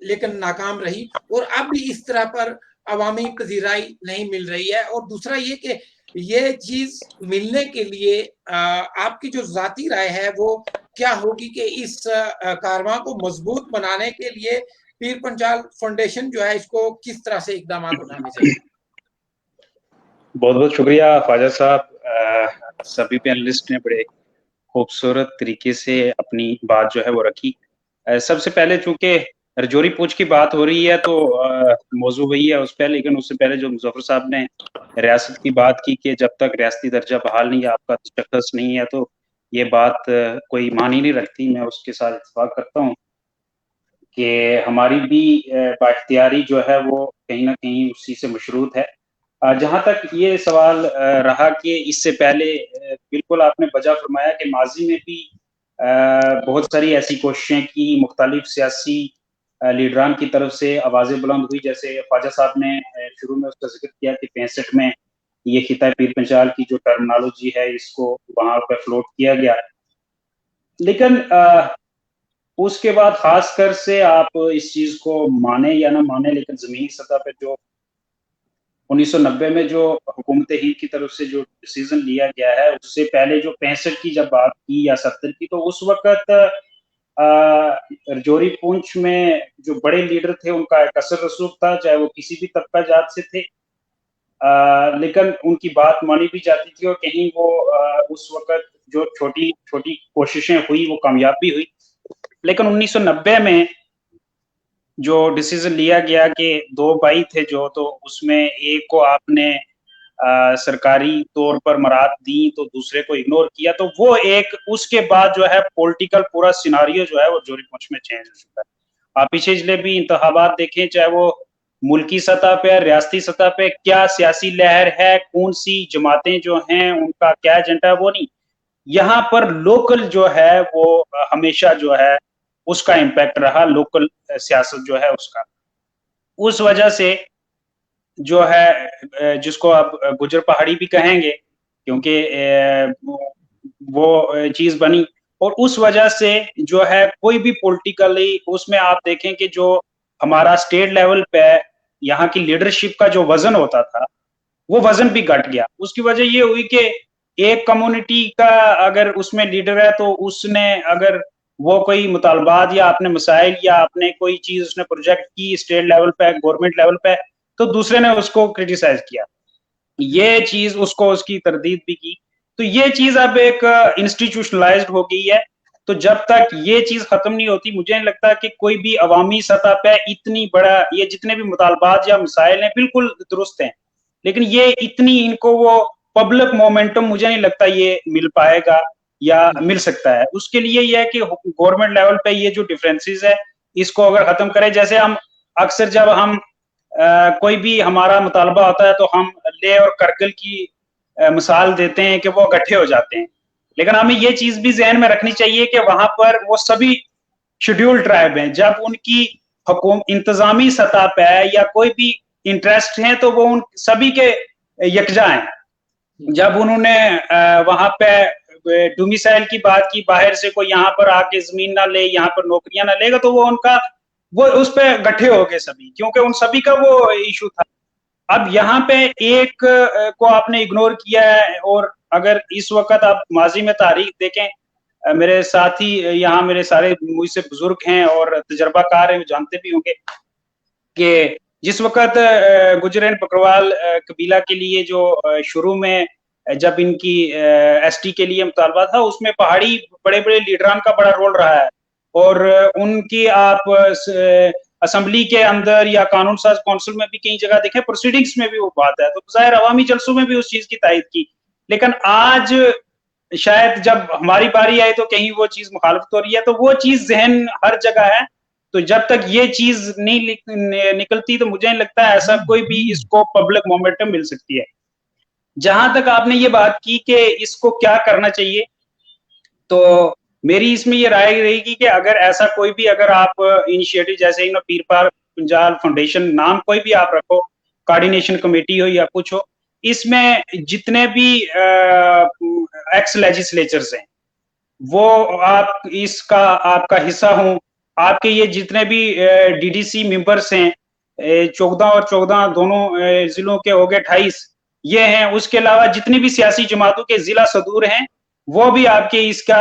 Speaker 1: लेकिन नाकाम रही और अब भी इस तरह पर अवामी पजीराई नहीं मिल रही है? और दूसरा ये कि ये चीज मिलने के लिए आपकी जो जाती राय है वो क्या होगी कि इस कारवां को मजबूत बनाने के लिए पीर पंचाल फाउंडेशन जो है इसको किस तरह से इकदाम उठाने चाहिए?
Speaker 6: बहुत बहुत शुक्रिया ख्वाजा साहब। सभी पैनलिस्ट ने बड़े खूबसूरत तरीके से अपनी बात जो है वो रखी। सबसे पहले चूंकि रजौरी पुंछ की बात हो रही है तो मौजू वही है उस पर, लेकिन उससे पहले जो मुजफ्फर साहब ने रियासत की बात की कि जब तक रियासती दर्जा बहाल नहीं है, आपका तशख्खुस नहीं है, तो ये बात कोई मानी नहीं रखती। मैं उसके साथ इत्तेफाक करता हूँ कि हमारी भी बाख्तियारी जो है वो कहीं ना कहीं उसी से मशरूत है। जहाँ तक ये सवाल रहा कि इससे पहले बिल्कुल आपने वजह फरमाया कि माजी में भी बहुत सारी ऐसी कोशिशें की, मुख्तलिफ सियासी लीडरान की तरफ से आवाज़ें बुलंद हुई। जैसे ख्वाजा साहब ने शुरू में उसका जिक्र किया कि 65 में ये खिता पीर पंचाल की जो टर्मिनोलॉजी है इसको वहाँ पर फ्लोट किया गया। लेकिन उसके बाद खासकर से आप इस चीज को माने या ना माने, लेकिन जमीनी सतह पर जो 1990 में जो हुकूमत हिंद की तरफ से जो डिसीजन लिया गया है, उससे पहले जो 65 की जब बात की या 70 की, तो उस वक्त रजौरी पुंछ में जो बड़े लीडर थे उनका एक असर रसूख था, चाहे वो किसी भी तबका जात से थे, लेकिन उनकी बात मानी भी जाती थी और कहीं वो उस वक्त जो छोटी छोटी कोशिशें हुई वो कामयाब भी हुई। लेकिन 1990 में जो डिसीजन लिया गया कि 2 भाई थे जो, तो उसमें एक को आपने सरकारी तौर पर मराद दी तो दूसरे को इग्नोर किया, तो वो एक उसके बाद जो है पॉलिटिकल पूरा सिनारियो जो है वो रजौरी पुंछ में चेंज हो चुका है। आप पिछले भी इंतखाबात देखें, चाहे वो मुल्की सतह पे, रियासती सतह पे, क्या सियासी लहर है, कौन सी जमातें जो हैं उनका क्या एजेंडा है, वो नहीं, यहाँ पर लोकल जो है वो हमेशा जो है उसका इम्पैक्ट रहा, लोकल सियासत जो है उसका। उस वजह से जो है जिसको आप गुजर पहाड़ी भी कहेंगे, क्योंकि वो चीज बनी, और उस वजह से जो है कोई भी पॉलिटिकली उसमें आप देखें कि जो हमारा स्टेट लेवल पे यहाँ की लीडरशिप का जो वजन होता था वो वजन भी घट गया। उसकी वजह ये हुई कि एक कम्युनिटी का अगर उसमें लीडर है तो उसने अगर वो कोई मुतालबात या अपने मसाइल या अपने कोई चीज उसने प्रोजेक्ट की स्टेट लेवल पे, गवर्नमेंट लेवल पे, तो दूसरे ने उसको क्रिटिसाइज किया, ये चीज उसको उसकी तरदीद भी की, तो ये चीज अब एक इंस्टीट्यूशनलाइज्ड हो गई है। तो जब तक ये चीज खत्म नहीं होती, मुझे नहीं लगता कि कोई भी अवामी सतह पे इतनी बड़ा, ये जितने भी मुतालबात या मसाइल हैं बिल्कुल दुरुस्त हैं, लेकिन ये इतनी इनको वो पब्लिक मोमेंटम मुझे नहीं लगता ये मिल पाएगा या मिल सकता है। उसके लिए यह है कि गवर्नमेंट लेवल पे ये जो डिफरेंसेस है इसको अगर खत्म करें, जैसे हम अक्सर जब हम कोई भी हमारा मुतालबा होता है तो हम लेह और करगिल की मिसाल देते हैं कि वो इकट्ठे हो जाते हैं, लेकिन हमें ये चीज भी जहन में रखनी चाहिए कि वहां पर वो सभी शेड्यूल्ड ट्राइब हैं, जब उनकी इंतजामी सतह पे है या कोई भी इंटरेस्ट है तो वो उन सभी के यकजा हैं। जब उन्होंने वहां पे डोमिसाइल की बात की, बाहर से कोई यहाँ पर आके जमीन ना ले, यहाँ पर नौकरियां ना लेगा, तो वो उनका वो उस पे गठे हो गए सभी, क्योंकि उन सभी का वो इशू था। अब यहाँ पे एक को आपने इग्नोर किया है, और अगर इस वक्त आप माजी में तारीख देखें, मेरे साथी यहाँ मेरे सारे मुझसे बुजुर्ग हैं और तजर्बाकार हैं, जानते भी होंगे कि जिस वक्त गुजरैन बकरवाल कबीला के लिए जो शुरू में जब इनकी एसटी के लिए मुतालबा था, उसमें पहाड़ी बड़े बड़े लीडरान का बड़ा रोल रहा है, और उनकी आप असेंबली के अंदर या कानून साज काउंसिल में भी कई जगह देखें, प्रोसीडिंग्स में भी वो बात है, तो जाहिर अवामी जलसों में भी उस चीज की तायद की। लेकिन आज शायद जब हमारी बारी आई तो कहीं वो चीज मुखालफत हो रही है, तो वो चीज जहन हर जगह है, तो जब तक ये चीज नहीं निकलती तो मुझे नहीं लगता ऐसा कोई भी इसको पब्लिक मोमेंटम मिल सकती है। जहां तक आपने ये बात की कि इसको क्या करना चाहिए, तो मेरी इसमें ये राय रहेगी कि अगर ऐसा कोई भी अगर आप इनिशिएटिव जैसे ही ना पीर पार पंजाल फाउंडेशन, नाम कोई भी आप रखो, कोऑर्डिनेशन कमेटी हो या कुछ हो, इसमें जितने भी एक्स लेजिस्लेचर्स हैं वो आप इसका आपका हिस्सा हो, आपके ये जितने भी डीडीसी मेंबर्स हैं 14 और 14 दोनों जिलों के हो गए 28 ये हैं, उसके अलावा जितनी भी सियासी जमातों के जिला सदूर हैं वो भी आपके इसका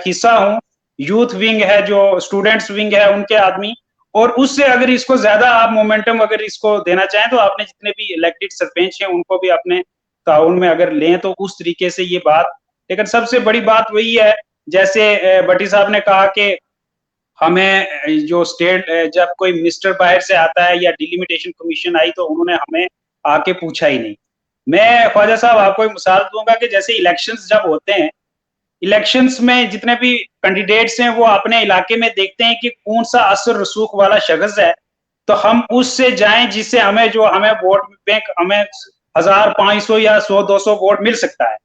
Speaker 6: हिस्सा हो, यूथ विंग है, जो स्टूडेंट्स विंग है उनके आदमी, और उससे अगर इसको ज्यादा आप मोमेंटम अगर इसको देना चाहें तो आपने जितने भी इलेक्टेड सरपंच हैं उनको भी अपने ताउन में अगर लें तो उस तरीके से ये बात। लेकिन सबसे बड़ी बात वही है, जैसे भट्टी साहब ने कहा कि हमें जो स्टेट जब कोई मिनिस्टर बाहर से आता है या डिलिमिटेशन कमीशन आई तो उन्होंने हमें आके पूछा ही नहीं। मैं ख्वाजा साहब आपको एक मिसाल दूंगा कि जैसे इलेक्शंस जब होते हैं, इलेक्शंस में जितने भी कैंडिडेट्स हैं वो अपने इलाके में देखते हैं कि कौन सा असर रसूख वाला शख्स है, तो हम उससे जाएं जिससे हमें जो हमें वोट बैंक हमें 1500 या 100-200 वोट मिल सकता है।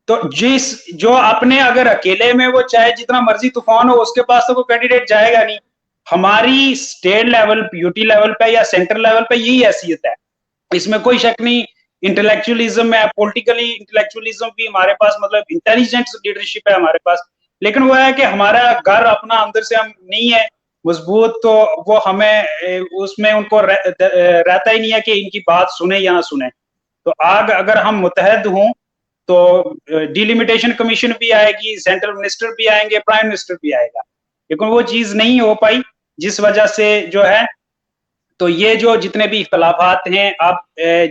Speaker 6: तो जो अपने अगर अकेले में वो चाहे जितना मर्जी तूफान हो उसके पास तो कोई कैंडिडेट जाएगा नहीं। हमारी स्टेट लेवल यूटी लेवल पे या सेंटर लेवल पे यही हैसियत है, इसमें कोई शक नहीं। इंटेलेक्चुअलिज्म है, पॉलिटिकली इंटेलेक्चुअलिज्म भी हमारे पास, मतलब इंटेलिजेंट लीडरशिप है हमारे पास, लेकिन वो है कि हमारा घर अपना अंदर से हम नहीं है मजबूत, तो वो हमें उसमें उनको रहता ही नहीं है कि इनकी बात सुने या ना सुने। तो आग अगर हम मुतहद हों तो डिलिमिटेशन कमीशन भी आएगी, सेंट्रल मिनिस्टर भी आएंगे, प्राइम मिनिस्टर भी आएगा, लेकिन वो चीज नहीं हो पाई जिस वजह से जो है। तो ये जो जितने भी इख्तलाफात हैं, अब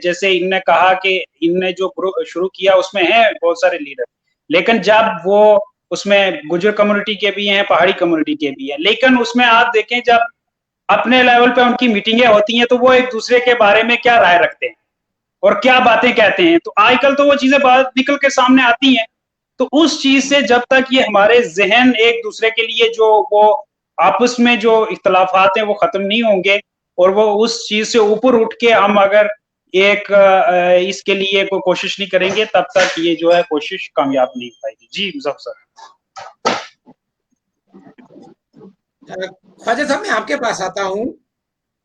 Speaker 6: जैसे इनने कहा कि इनने जो शुरू किया उसमें है बहुत सारे लीडर, लेकिन जब वो उसमें गुजर कम्युनिटी के भी हैं, पहाड़ी कम्युनिटी के भी हैं, लेकिन उसमें आप देखें जब अपने लेवल पे उनकी मीटिंगें होती हैं तो वो एक दूसरे के बारे में क्या राय रखते हैं और क्या बातें कहते हैं। तो आजकल तो वो चीजें बात निकल के सामने आती हैं। तो उस चीज से जब तक ये हमारे जहन एक दूसरे के लिए जो वो आपस में जो इख्तलाफात हैं वो खत्म नहीं होंगे और वो उस चीज से ऊपर उठ के हम अगर एक इसके लिए कोई कोशिश नहीं करेंगे तब तक ये जो है कोशिश कामयाब नहीं हो पाएगी। जी मुजफ्फर सर।
Speaker 1: ख्वाजा साहब मैं आपके पास आता हूं।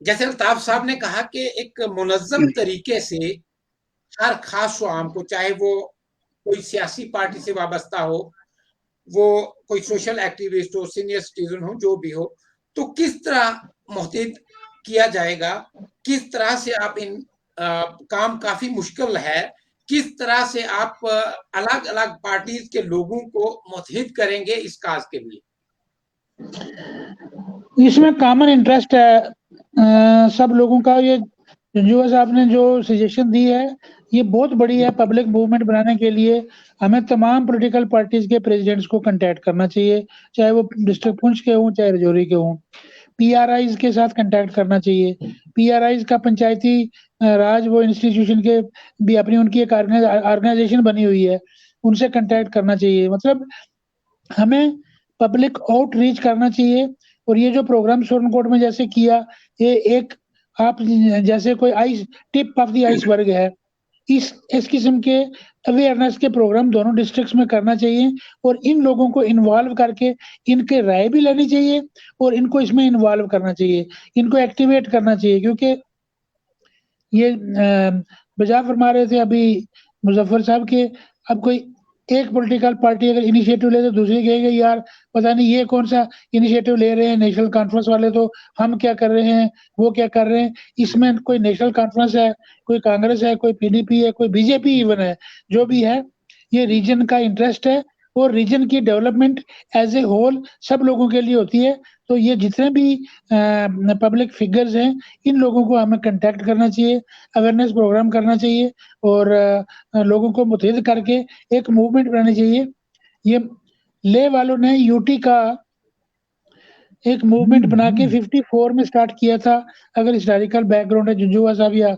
Speaker 1: जैसे अल्ताफ साहब ने कहा कि एक मुनज़्ज़म तरीके से हर खास आम को, चाहे वो कोई सियासी पार्टी से वाबस्ता हो, वो कोई सोशल एक्टिविस्ट हो, सीनियर सिटीजन हो, जो भी हो, तो किस तरह मुहतद किया जाएगा, किस तरह से आप इन काम काफी मुश्किल है, किस तरह से आप अलग अलग पार्टीज के लोगों को मुतहिद करेंगे इस काज के लिए?
Speaker 3: इसमें कॉमन इंटरेस्ट है सब लोगों का। ये जो साहब ने जो सजेशन दी है ये बहुत बड़ी है। पब्लिक मूवमेंट बनाने के लिए हमें तमाम पॉलिटिकल पार्टीज के प्रेसिडेंट्स को कांटेक्ट करना चाहिए, चाहे वो डिस्ट्रिक्ट पुंछ के हों चाहे राजौरी के हों। पीआरआईज के साथ कांटेक्ट करना चाहिए। पीआरआईज का पंचायती राज वो इंस्टीट्यूशन के भी अपनी उनकी एक ऑर्गेनाइजेशन बनी हुई है, उनसे कांटेक्ट करना चाहिए। मतलब हमें पब्लिक आउटरीच करना चाहिए। और ये जो प्रोग्राम सोरनकोट में जैसे किया, ये एक आप जैसे कोई ice tip of the iceberg है। इस किस्म के अवेयरनेस के प्रोग्राम दोनों डिस्ट्रिक्ट्स में करना चाहिए और इन लोगों को इन्वॉल्व करके इनके राय भी लेनी चाहिए और इनको इसमें इन्वॉल्व करना चाहिए, इनको एक्टिवेट करना चाहिए। क्योंकि ये बजाय फरमा रहे थे अभी मुजफ्फर साहब के, अब कोई एक पॉलिटिकल पार्टी अगर इनिशिएटिव ले तो दूसरी कहेगी यार पता नहीं ये कौन सा इनिशिएटिव ले रहे हैं, नेशनल कॉन्फ्रेंस वाले तो हम क्या कर रहे हैं, वो क्या कर रहे हैं। इसमें कोई नेशनल कॉन्फ्रेंस है, कोई कांग्रेस है, कोई पीडीपी है, कोई बीजेपी इवन है, जो भी है ये रीजन का इंटरेस्ट है और रीजन की डेवलपमेंट एज ए होल सब लोगों के लिए होती है। तो ये जितने भी पब्लिक फिगर्स हैं इन लोगों को हमें कांटेक्ट करना चाहिए, अवेयरनेस प्रोग्राम करना चाहिए और लोगों को मुतहद करके एक मूवमेंट बनानी चाहिए। ये ले वालों ने यूटी का एक मूवमेंट बना के 54 में स्टार्ट किया था। अगर हिस्टोरिकल बैकग्राउंड है जुजुआ साहब या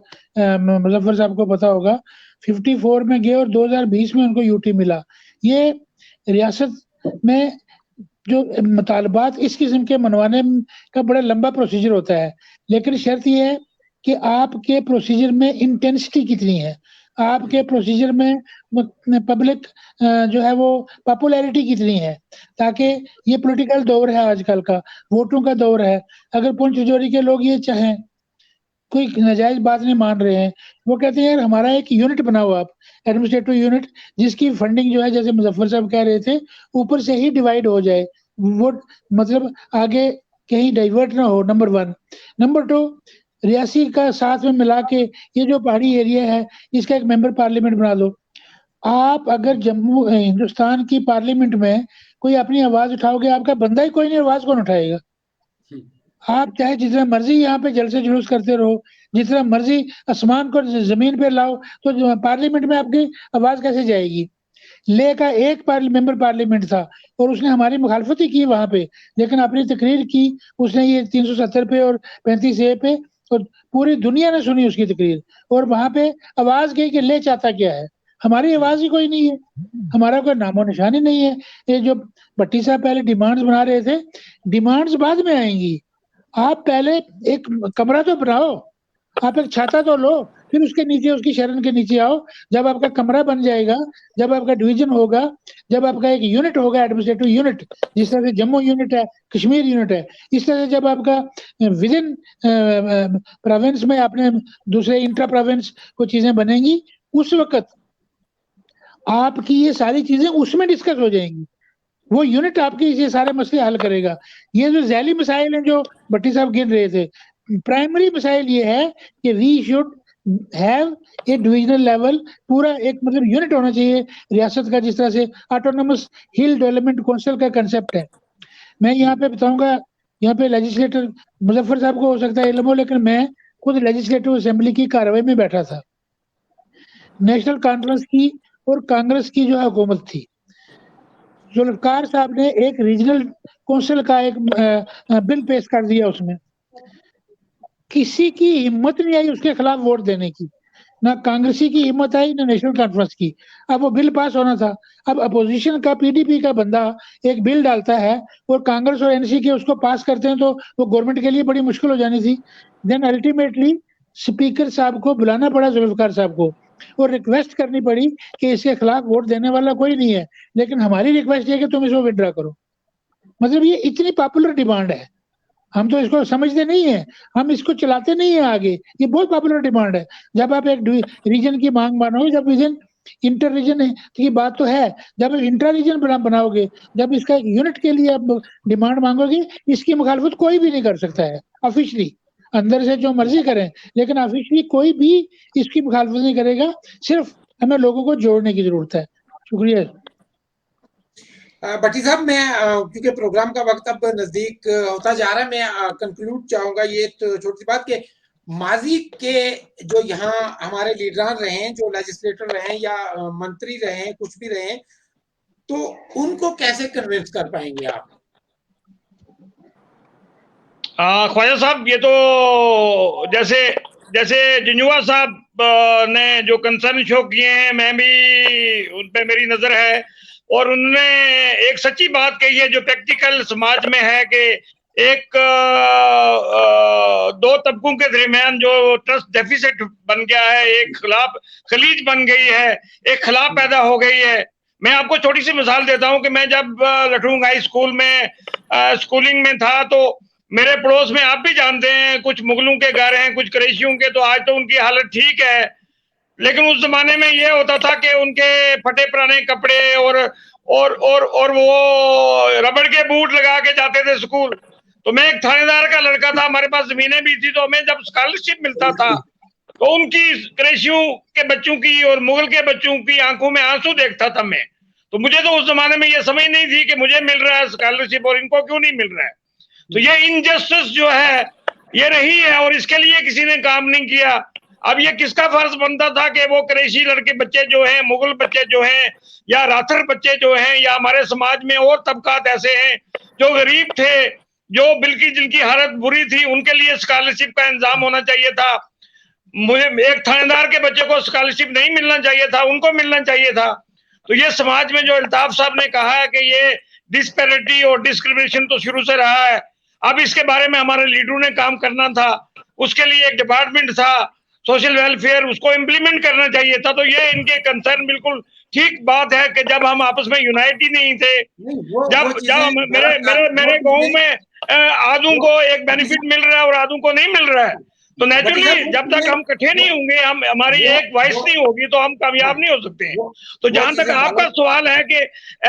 Speaker 3: मुजफ्फर साहब को पता होगा, 54 में गए और 2020 में उनको यूटी मिला। ये रियासत में जो मुतालबात इस किस्म के मनवाने का बड़ा लंबा प्रोसीजर होता है, लेकिन शर्त यह है कि आपके प्रोसीजर में इंटेंसिटी कितनी है, आपके प्रोसीजर में पब्लिक जो है वो पॉपुलैरिटी कितनी है। ताकि ये पॉलिटिकल दौर है आजकल का, वोटों का दौर है। अगर पुंछ राजौरी के लोग ये चाहें, कोई नाजायज बात नहीं मान रहे हैं, वो कहते हैं यार हमारा एक यूनिट बनाओ आप, एडमिनिस्ट्रेटिव यूनिट, जिसकी फंडिंग जो है जैसे मुजफ्फर साहब कह रहे थे ऊपर से ही डिवाइड हो जाए, वो मतलब आगे कहीं डाइवर्ट ना हो। नंबर 1। नंबर 2, रियासी का साथ में मिला के ये जो पहाड़ी एरिया है इसका एक मेंबर पार्लियामेंट बना दो। आप अगर जम्मू हिंदुस्तान की पार्लियामेंट में कोई अपनी आवाज उठाओगे, आपका बंदा ही कोई नहीं आवाज कौन उठाएगा। आप चाहे जितना मर्जी यहाँ पे जलसे जुलूस करते रहो, जितना मर्जी आसमान को जमीन पे लाओ, तो पार्लियामेंट में आपकी आवाज कैसे जाएगी। ले का एक मेंबर पार्लियामेंट था और उसने हमारी मुखालफत ही की वहां पे, लेकिन अपनी तकरीर की उसने ये 370 पे और 35A पे, और पूरी दुनिया ने सुनी उसकी तकरीर। और वहां पे आवाज गई कि ले चाहता क्या है, हमारी आवाज ही कोई नहीं है, हमारा कोई नामो निशान ही नहीं है। ये जो भट्टी साहब पहले डिमांड्स बना रहे थे, डिमांड्स बाद में आएंगी। आप पहले एक कमरा तो बनाओ, आप एक छाता तो लो, फिर उसके नीचे उसकी शरण के नीचे आओ। जब आपका कमरा बन जाएगा, जब आपका डिवीजन होगा, जब आपका एक यूनिट होगा, एडमिनिस्ट्रेटिव यूनिट, जिस तरह से जम्मू यूनिट है, कश्मीर यूनिट है, इस तरह से जब आपका विद इन प्रोविंस में अपने दूसरे इंट्रा प्रोविंस को चीजें बनेंगी, उस वक्त आपकी ये सारी चीजें उसमें डिस्कस हो जाएंगी। वो यूनिट आपके ये सारे मसले हल करेगा। ये जो झैली मसाइल हैं जो भट्टी साहब गिन रहे थे, प्राइमरी मसाइल ये है कि we should have a divisional level, पूरा एक मतलब यूनिट होना चाहिए रियासत का, जिस तरह से ऑटोनोमस हिल डेवलपमेंट काउंसिल का कंसेप्ट है। मैं यहाँ पे बताऊंगा, यहाँ पे लेजिस्लेटर मुजफ्फर साहब को हो सकता है इल्म हो, लेकिन मैं खुद लेजिस्लेटिव असेंबली की कार्रवाई में बैठा था। नेशनल कॉन्फ्रेंस की और कांग्रेस की जो हुकूमत थी, जुल्फकार साहब ने एक रीजनल काउंसिल का एक बिल पेश कर दिया। उसमें किसी की हिम्मत नहीं आई उसके खिलाफ वोट देने की, ना कांग्रेसी की हिम्मत आई ना नेशनल कॉन्फ्रेंस की। अब वो बिल पास होना था, अब अपोजिशन का पीडीपी का बंदा एक बिल डालता है और कांग्रेस और एनसी के उसको पास करते हैं, तो वो गवर्नमेंट के लिए बड़ी मुश्किल हो जानी थी। देन अल्टीमेटली स्पीकर साहब को बुलाना पड़ा, जुल्फकार साहब को, और रिक्वेस्ट करनी पड़ी कि इसके खिलाफ वोट देने वाला कोई नहीं है, लेकिन हमारी रिक्वेस्ट है कि तुम इसको विड्रा करो। मतलब ये इतनी पॉपुलर डिमांड है, हम तो इसको समझते नहीं है, हम इसको चलाते नहीं है आगे। ये बहुत पॉपुलर डिमांड है। जब आप एक रीजन की मांग मानोगे, जब रीजन इंटर रीजन की बात तो है, जब इंट्रा रीजन बनाओगे, जब इसका एक यूनिट के लिए आप डिमांड मांगोगे, इसकी मुखालफत कोई भी नहीं कर सकता है ऑफिशियली। अंदर से जो मर्जी करें, लेकिन ऑफिशियली कोई भी इसकी मुखालफत नहीं करेगा। सिर्फ हमें लोगों को जोड़ने की जरूरत है। शुक्रिया।
Speaker 1: भट्टी साहब, मैं क्योंकि प्रोग्राम का वक्त अब नजदीक होता जा रहा है, मैं कंक्लूड चाहूंगा ये तो छोटी सी बात कि माजी के जो यहाँ हमारे लीडरान रहे हैं, जो लेजिस्लेटर रहे हैं या मंत्री रहे हैं, कुछ भी रहे हैं, तो उनको कैसे कन्विंस कर पाएंगे आप?
Speaker 2: ख्वाजा साहब, ये तो जैसे जैसे जिन्हुआ साहब ने जो कंसर्न शो किए हैं, मैं भी उन पे मेरी नजर है, और उन्होंने एक सच्ची बात कही है जो प्रैक्टिकल समाज में है कि एक दो तबकों के दरमियान जो ट्रस्ट डेफिसिट बन गया है, एक खलीज बन गई है, एक खला पैदा हो गई है। मैं आपको छोटी सी मिसाल देता हूं कि मैं जब लठूंग हाई स्कूल में स्कूलिंग में था, तो मेरे पड़ोस में आप भी जानते हैं कुछ मुगलों के घर हैं, कुछ कुरैशियों के, तो आज तो उनकी हालत ठीक है, लेकिन उस जमाने में ये होता था कि उनके फटे पुराने कपड़े और वो रबड़ के बूट लगा के जाते थे स्कूल। तो मैं एक थानेदार का लड़का था, हमारे पास जमीनें भी थी, तो हमें जब स्कॉलरशिप मिलता था तो उनकी कुरैशियों के बच्चों की और मुगल के बच्चों की आंखों में आंसू देखता था मैं। तो मुझे तो उस जमाने में ये समझ नहीं थी कि मुझे मिल रहा है स्कॉलरशिप और इनको क्यों नहीं मिल रहा है। तो ये इनजस्टिस जो है ये रही है और इसके लिए किसी ने काम नहीं किया। अब ये किसका फर्ज बनता था कि वो कुरैशी लड़के बच्चे जो हैं, मुगल बच्चे जो हैं, या राथर बच्चे जो हैं, या हमारे समाज में और तबकात ऐसे हैं जो गरीब थे, जो बिल्कुल जिनकी हालत बुरी थी, उनके लिए स्कॉलरशिप का इंतजाम होना चाहिए था। मुझे एक थानेदार के बच्चे को स्कॉलरशिप नहीं मिलना चाहिए था, उनको मिलना चाहिए था। तो ये समाज में जो अल्ताफ साहब ने कहा है कि ये डिस्पैरिटी और डिस्क्रिमिनेशन तो शुरू से रहा है, अब इसके बारे में हमारे लीडरों ने काम करना था, उसके लिए एक डिपार्टमेंट था सोशल वेलफेयर, उसको इम्प्लीमेंट करना चाहिए था। तो ये इनके कंसर्न बिल्कुल ठीक बात है कि जब हम आपस में यूनाइट ही नहीं थे, जब मेरे गांव में आधों को एक बेनिफिट मिल रहा है और आधों को नहीं मिल रहा है, तो नेचुरली जब तक हम इकट्ठे नहीं होंगे, हम हमारी एक वॉइस नहीं होगी, तो हम कामयाब नहीं हो सकते हैं। तो जहां तक आपका सवाल है कि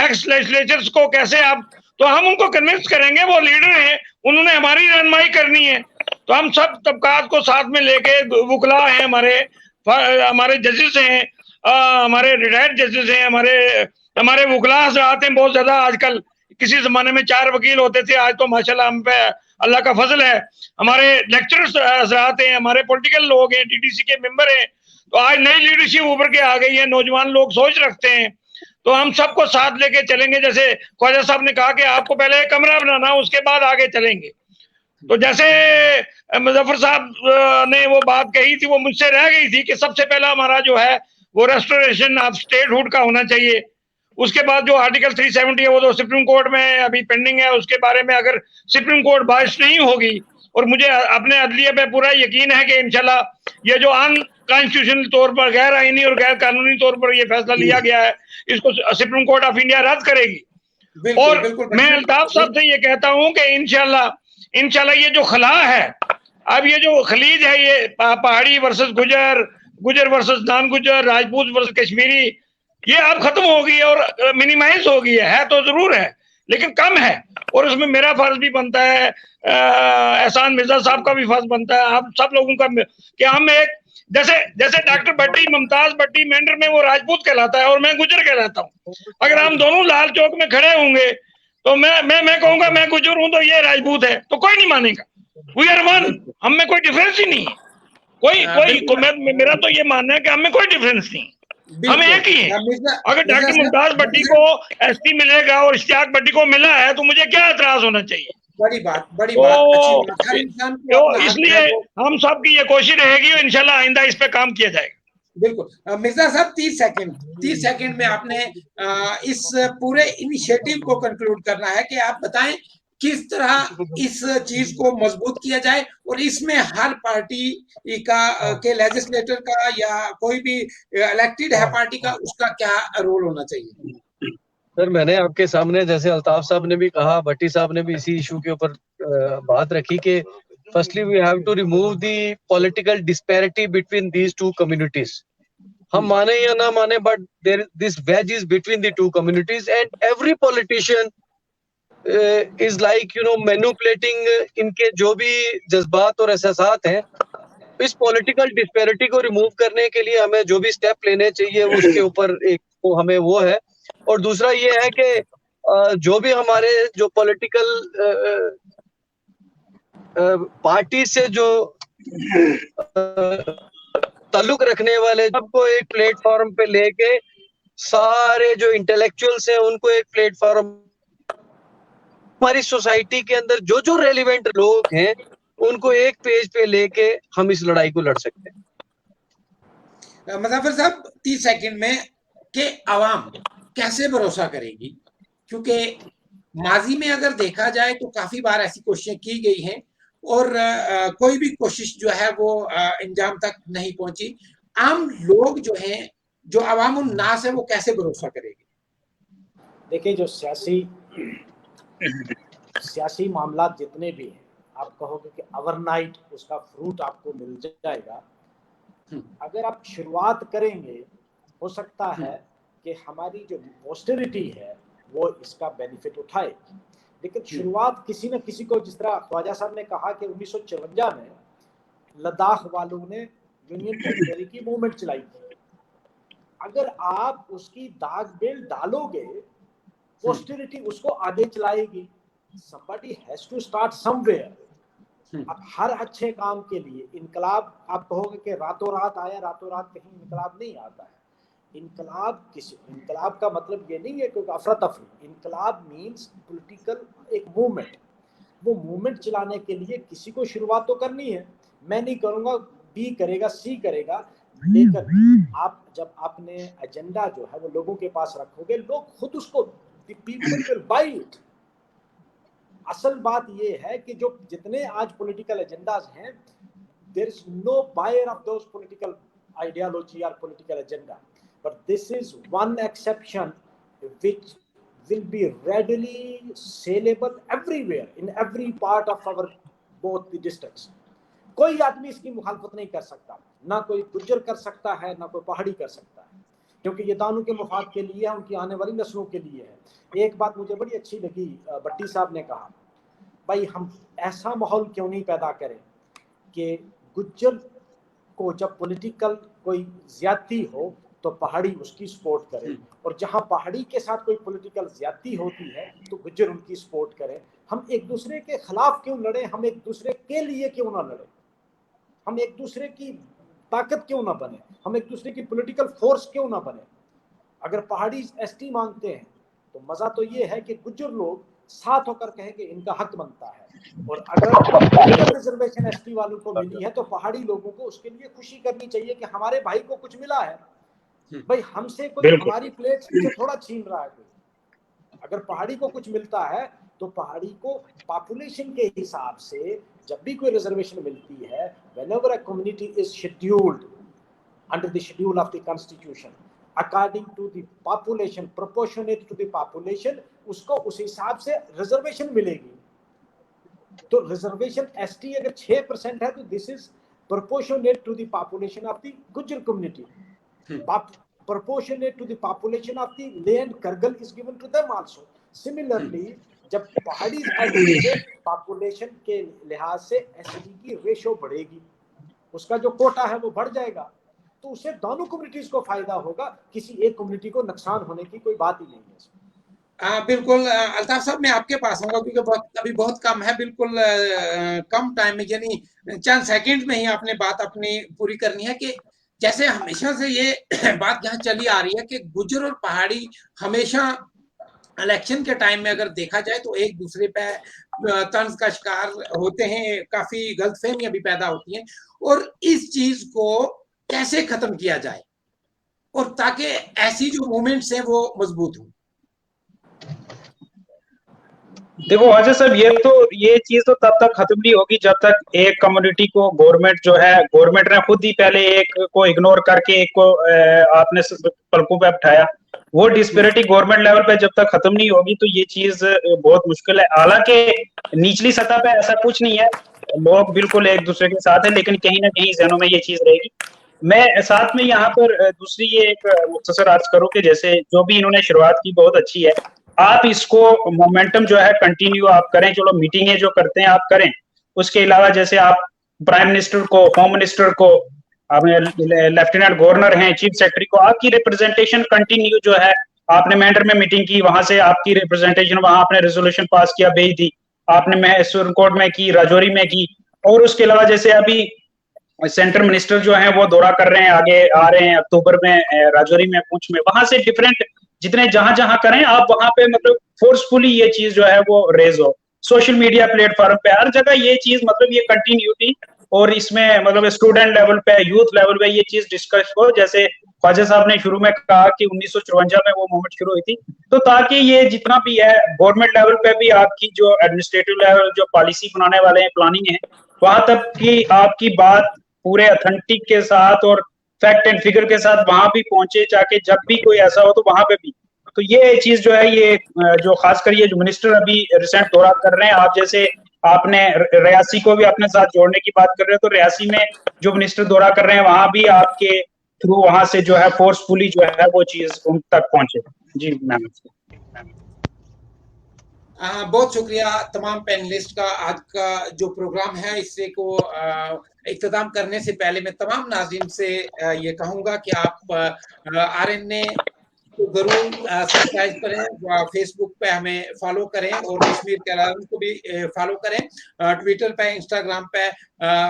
Speaker 2: एक्स लेजिस्लेचर्स को कैसे आप, तो हम उनको कन्विंस करेंगे, वो लीडर हैं, उन्होंने हमारी रहनुमाई करनी है। तो हम सब तबकात को साथ में लेके, वकला हैं हमारे जजेस हैं, हमारे रिटायर्ड जजेस हैं, हमारे वकला हजरात हैं बहुत ज्यादा। आजकल किसी जमाने में 4 वकील होते थे, आज तो माशाल्लाह हम पे अल्लाह का फजल है, हमारे लेक्चरर्स हजरात हैं, हमारे पॉलिटिकल लोग हैं, टीटीसी के मेंबर हैं। तो आज नई लीडरशिप उभर के आ गई है, नौजवान लोग सोच रखते हैं, तो हम सबको साथ लेके चलेंगे। जैसे ख्वाजा साहब ने कहा कि आपको पहले एक कमरा बनाना, उसके बाद आगे चलेंगे। तो जैसे मुजफ्फर साहब ने वो बात कही थी, वो मुझसे रह गई थी कि सबसे पहला हमारा जो है वो रेस्टोरेशन ऑफ स्टेटहुड का होना चाहिए। उसके बाद जो आर्टिकल 370 है वो तो सुप्रीम कोर्ट में अभी पेंडिंग है, उसके बारे में अगर सुप्रीम कोर्ट बारिश नहीं होगी, और मुझे अपने अदलिया पे पूरा यकीन है कि इंशाल्लाह ये जो अनकॉन्स्टिट्यूशनल तौर पर, गैर आईनी और गैर कानूनी तौर पर ये फैसला लिया गया है, इसको सुप्रीम कोर्ट ऑफ इंडिया रद्द करेगी। और मैं अल्ताफ साहब से ये कहता हूं कि इंशाल्लाह ये जो खला है, अब ये जो खलीज है, ये पहाड़ी वर्सेस गुजर वर्सेस नॉन गुजर, राजपूत वर्सेस कश्मीरी, ये अब खत्म हो गई है और मिनिमाइज हो गई है तो जरूर है लेकिन कम है। और उसमें मेरा फर्ज भी बनता है, एहसान मिर्जा साहब का भी फर्ज बनता है, आप सब लोगों का, कि हम एक जैसे डॉक्टर भट्टी, मुमताज भट्टी मेंढर में वो राजपूत कहलाता है और मैं गुजर कहलाता हूँ। अगर हम दोनों लाल चौक में खड़े होंगे तो मैं कहूंगा मैं गुजर हूं तो ये राजपूत है, तो कोई नहीं मानेगा। वी आर वन, हम में कोई डिफरेंस ही नहीं है, मेरा तो ये मानना है कि हमें कोई डिफरेंस नहीं, हम एक ही हैं। अगर डॉक्टर मुमताज भट्टी को एसटी मिलेगा और इश्तियाक भट्टी को मिला है तो मुझे क्या एतराज होना चाहिए?
Speaker 1: बड़ी बात, अच्छी बात।
Speaker 2: तो इसलिए हम सब की ये कोशिश रहेगी और इंशाल्लाह आइंदा इस पे काम किया जाएगा।
Speaker 1: बिल्कुल मिर्जा साहब, 30 सेकंड में आपने इस पूरे इनिशिएटिव को कंक्लूड करना है कि आप बताएं किस तरह इस चीज को मजबूत किया जाए और इसमें हर पार्टी का के लेजिस्लेटर का या कोई भी इलेक्टेड है पार्टी का, उसका क्या रोल होना चाहिए?
Speaker 4: सर, मैंने आपके सामने, जैसे अल्ताफ साहब ने भी कहा, भट्टी साहब ने भी इसी इशू के ऊपर बात रखी कि firstly we have to remove the political disparity between these two communities. हम माने या ना माने, but there this wedge is between the two communities and every politician is like manipulating इनके जो भी जज्बात और एहसासात हैं। इस पॉलिटिकल डिस्पैरिटी को रिमूव करने के लिए हमें जो भी स्टेप लेने चाहिए उसके ऊपर एक तो हमें वो है। और दूसरा ये है कि जो भी हमारे जो पॉलिटिकल पार्टी से जो ताल्लुक रखने वाले सबको एक प्लेटफॉर्म पे लेके, सारे जो इंटेलेक्चुअल्स हैं उनको एक प्लेटफॉर्म, हमारी सोसाइटी के अंदर जो जो रेलिवेंट लोग हैं उनको एक पेज पे लेके हम इस लड़ाई को लड़ सकते हैं।
Speaker 1: मुजफ्फर साहब 30 सेकंड में कि आवाम कैसे भरोसा करेगी, क्योंकि माजी में अगर देखा जाए तो काफी बार ऐसी कोशिशें की गई हैं और कोई भी कोशिश जो है वो अंजाम तक नहीं पहुंची। आम लोग जो हैं, जो अवाम उन नास है, वो कैसे भरोसा करेगी?
Speaker 5: देखिए, जो सियासी मामला जितने भी हैं, आप कहोगे कि ओवरनाइट उसका फ्रूट आपको मिल जाएगा। अगर आप शुरुआत करेंगे, हो सकता है कि हमारी जो पोस्टेरिटी है वो इसका बेनिफिट उठाए, लेकिन शुरुआत किसी न किसी को, जिस तरह ख्वाजा साहब ने कहा कि 1954 में लद्दाख वालों ने यूनियन टेरिटरी की मूवमेंट चलाई थी। अगर आप उसकी दाग बेल डालोगे, पोस्टेरिटी उसको आगे चलाएगी। somebody has to start somewhere। अब हर अच्छे काम के लिए इनकलाब, आप कहोगे कि रातों रात आया, रातों रात कहीं इनकलाब नहीं आता है। इनकलाब का मतलब ये नहीं है क्योंकि अफरा तफरी। इनकलाब मीन्स पॉलिटिकल एक मूवमेंट। वो मूवमेंट चलाने के लिए किसी को शुरुआत तो करनी है। मैं नहीं करूँगा, बी करेगा, सी करेगा, लेकिन आप जब अपने एजेंडा जो है वो लोगों के पास रखोगे, लोग खुद उसको, पीपल विल बाय इट। असल बात ये है कि जो जितने आज पॉलिटिकल एजेंडाज हैं, there is no buyer of those political ideology और political agenda, but this is one exception which will be readily saleable everywhere in every part of our both the districts। कोई आदमी इसकी मुखालफत नहीं कर सकता, ना कोई गुज्जर कर सकता है, ना कोई पहाड़ी कर सकता है, क्योंकि ये दानों के मुफाद के लिए है, उनकी आने वाली नस्लों के लिए है। एक बात मुझे बड़ी अच्छी लगी, भट्टी साहब ने कहा, भाई हम ऐसा माहौल क्यों नहीं पैदा करें कि गुज्जर को जब पॉलिटिकल कोई ज्यादती हो तो पहाड़ी उसकी सपोर्ट करे, और जहां पहाड़ी के साथ कोई पॉलिटिकल ज्यादती होती है तो गुज्जर उनकी सपोर्ट करे। हम एक दूसरे के खिलाफ क्यों लड़े, हम एक दूसरे के लिए क्यों ना लड़े, हम एक दूसरे की ताकत क्यों ना बने, हम एक दूसरे की पॉलिटिकल फोर्स क्यों ना बने। अगर पहाड़ी एसटी मांगते हैं तो मजा तो ये है कि गुज्जर लोग साथ होकर कहेंगे इनका हक बनता है, और अगर रिजर्वेशन एसटी वालों को मिली है तो पहाड़ी लोगों को उसके लिए खुशी करनी चाहिए कि हमारे भाई को कुछ मिला है। भाई हमसे कोई हमारी प्लेट से थोड़ा छीन रहा है कोई। अगर पहाड़ी को कुछ मिलता है तो पहाड़ी को पॉपुलेशन के हिसाब से जब भी कोई रिजर्वेशन मिलती है, whenever a community is scheduled under the schedule of the constitution according to the population, proportionate to the population, उसको उस हिसाब से रिजर्वेशन मिलेगी। तो रिजर्वेशन एसटी अगर 6% है तो this is proportionate to the population of the Gujjar community, proportionate to the population of the land Kargil is given to them also। Similarly, जब पहाड़ी पॉपुलेशन के लिहाज से एसटी की रेशो बढ़ेगी, उसका जो कोटा है वो बढ़ जाएगा, तो उससे दोनों कम्युनिटीज को फायदा होगा, किसी एक कम्युनिटी को नुकसान होने की कोई बात ही नहीं है।
Speaker 1: बिल्कुल अल्ताफ साहब, मैं आपके पास आऊंगा क्योंकि अभी बहुत कम है, बिल्कुल कम टाइम में, यानी चंद सेकंड में ही आपने बात अपनी पूरी करनी है। कि जैसे हमेशा से ये बात यहाँ चली आ रही है कि गुज्जर और पहाड़ी हमेशा इलेक्शन के टाइम में अगर देखा जाए तो एक दूसरे पे तंज का शिकार होते हैं, काफी गलतफहमियां भी पैदा होती हैं, और इस चीज को कैसे खत्म किया जाए और ताकि ऐसी जो मूवमेंट्स हैं वो मजबूत हों।
Speaker 6: देखो अजय साहब, ये चीज तो तब तक खत्म नहीं होगी जब तक एक कम्युनिटी को गवर्नमेंट जो है, गवर्नमेंट ने खुद ही पहले एक को इग्नोर करके एक को आपने पलकों पे उठाया। वो डिस्पेरिटी गवर्नमेंट लेवल पे जब तक खत्म नहीं होगी तो ये चीज बहुत मुश्किल है। हालांकि निचली सतह पे ऐसा कुछ नहीं है, लोग बिल्कुल एक दूसरे के साथ है, लेकिन कहीं ना कहीं जहनों में ये चीज रहेगी। मैं साथ में यहाँ पर दूसरी ये एक मुख्तसर अर्ज करूँ कि जैसे जो भी इन्होंने शुरुआत की बहुत अच्छी है, आप इसको मोमेंटम जो है कंटिन्यू आप करें। चलो मीटिंगें जो करते हैं आप करें, उसके अलावा जैसे आप प्राइम मिनिस्टर को, होम मिनिस्टर को, आपने लेफ्टिनेंट गवर्नर हैं, चीफ सेक्रेटरी को, आपकी रिप्रेजेंटेशन कंटिन्यू जो है, आपने मैंडर में मीटिंग की, वहां से आपकी रिप्रेजेंटेशन, वहां आपने रेजोल्यूशन पास किया, भेज दी, आपने मैसूर कोर्ट में की, राजौरी में की, और उसके अलावा जैसे अभी सेंटर मिनिस्टर जो हैं वो दौरा कर रहे हैं, आगे आ रहे हैं अक्टूबर में राजौरी में, पुंछ में, वहां से डिफरेंट जितने जहां जहां करें आप वहां पे मतलब फोर्सफुली ये चीज जो है वो रेज हो, सोशल मीडिया प्लेटफॉर्म पे हर जगह ये चीज मतलब ये कंटिन्यू थी, और इसमें मतलब स्टूडेंट लेवल पे, यूथ लेवल पे ये चीज डिस्कस हो, जैसे ख्वाजा साहब ने शुरू में कहा कि 1954 में वो मूवमेंट शुरू हुई थी, तो ताकि ये जितना भी है गवर्नमेंट लेवल पे भी आपकी जो एडमिनिस्ट्रेटिव लेवल जो पॉलिसी बनाने वाले हैं, प्लानिंग है, वहां तक की आपकी बात पूरे ऑथेंटिक के साथ और फैक्ट एंड फिगर के साथ वहां भी पहुंचे, ताकि जब भी कोई ऐसा हो तो वहां पे भी। तो ये चीज जो है ये जो खासकर ये जो मिनिस्टर अभी रिसेंट दौरा कर रहे हैं, आप जैसे आपने रियासी को भी अपने साथ जोड़ने की बात कर रहे हो, तो रियासी में जो मिनिस्टर दौरा कर रहे हैं वहां भी आपके थ्रू वहां से जो है फोर्सफुली जो है वो चीज उन तक पहुंचे। जी मैम।
Speaker 1: बहुत शुक्रिया तमाम पैनलिस्ट का। आज का जो प्रोग्राम है इससे को इख्तिताम करने से पहले मैं तमाम नाज़रीन से ये कहूँगा कि आप RNA को जरूर सब्सक्राइब करें, फेसबुक पे हमें फॉलो करें और कश्मीर के अलावा को भी फॉलो करें, ट्विटर पे, इंस्टाग्राम पे,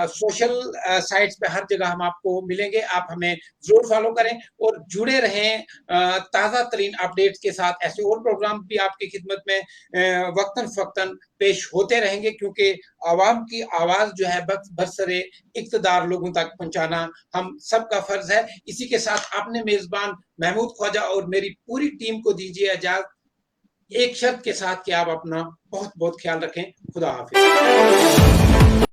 Speaker 1: सोशल साइट्स पे, हर जगह हम आपको मिलेंगे। आप हमें जरूर फॉलो करें और जुड़े रहें ताज़ा तरीन अपडेट्स के साथ। ऐसे और प्रोग्राम भी आपकी खिदमत में वक्तन फक्तन पेश होते रहेंगे, क्योंकि आवाम की आवाज जो है बरसरे इक्तदार लोगों तक पहुंचाना हम सबका फर्ज है। इसी के साथ अपने मेजबान महमूद ख्वाजा और मेरी पूरी टीम को दीजिए इजाजत, एक शर्त के साथ कि आप अपना बहुत बहुत ख्याल रखें। खुदा हाफिज।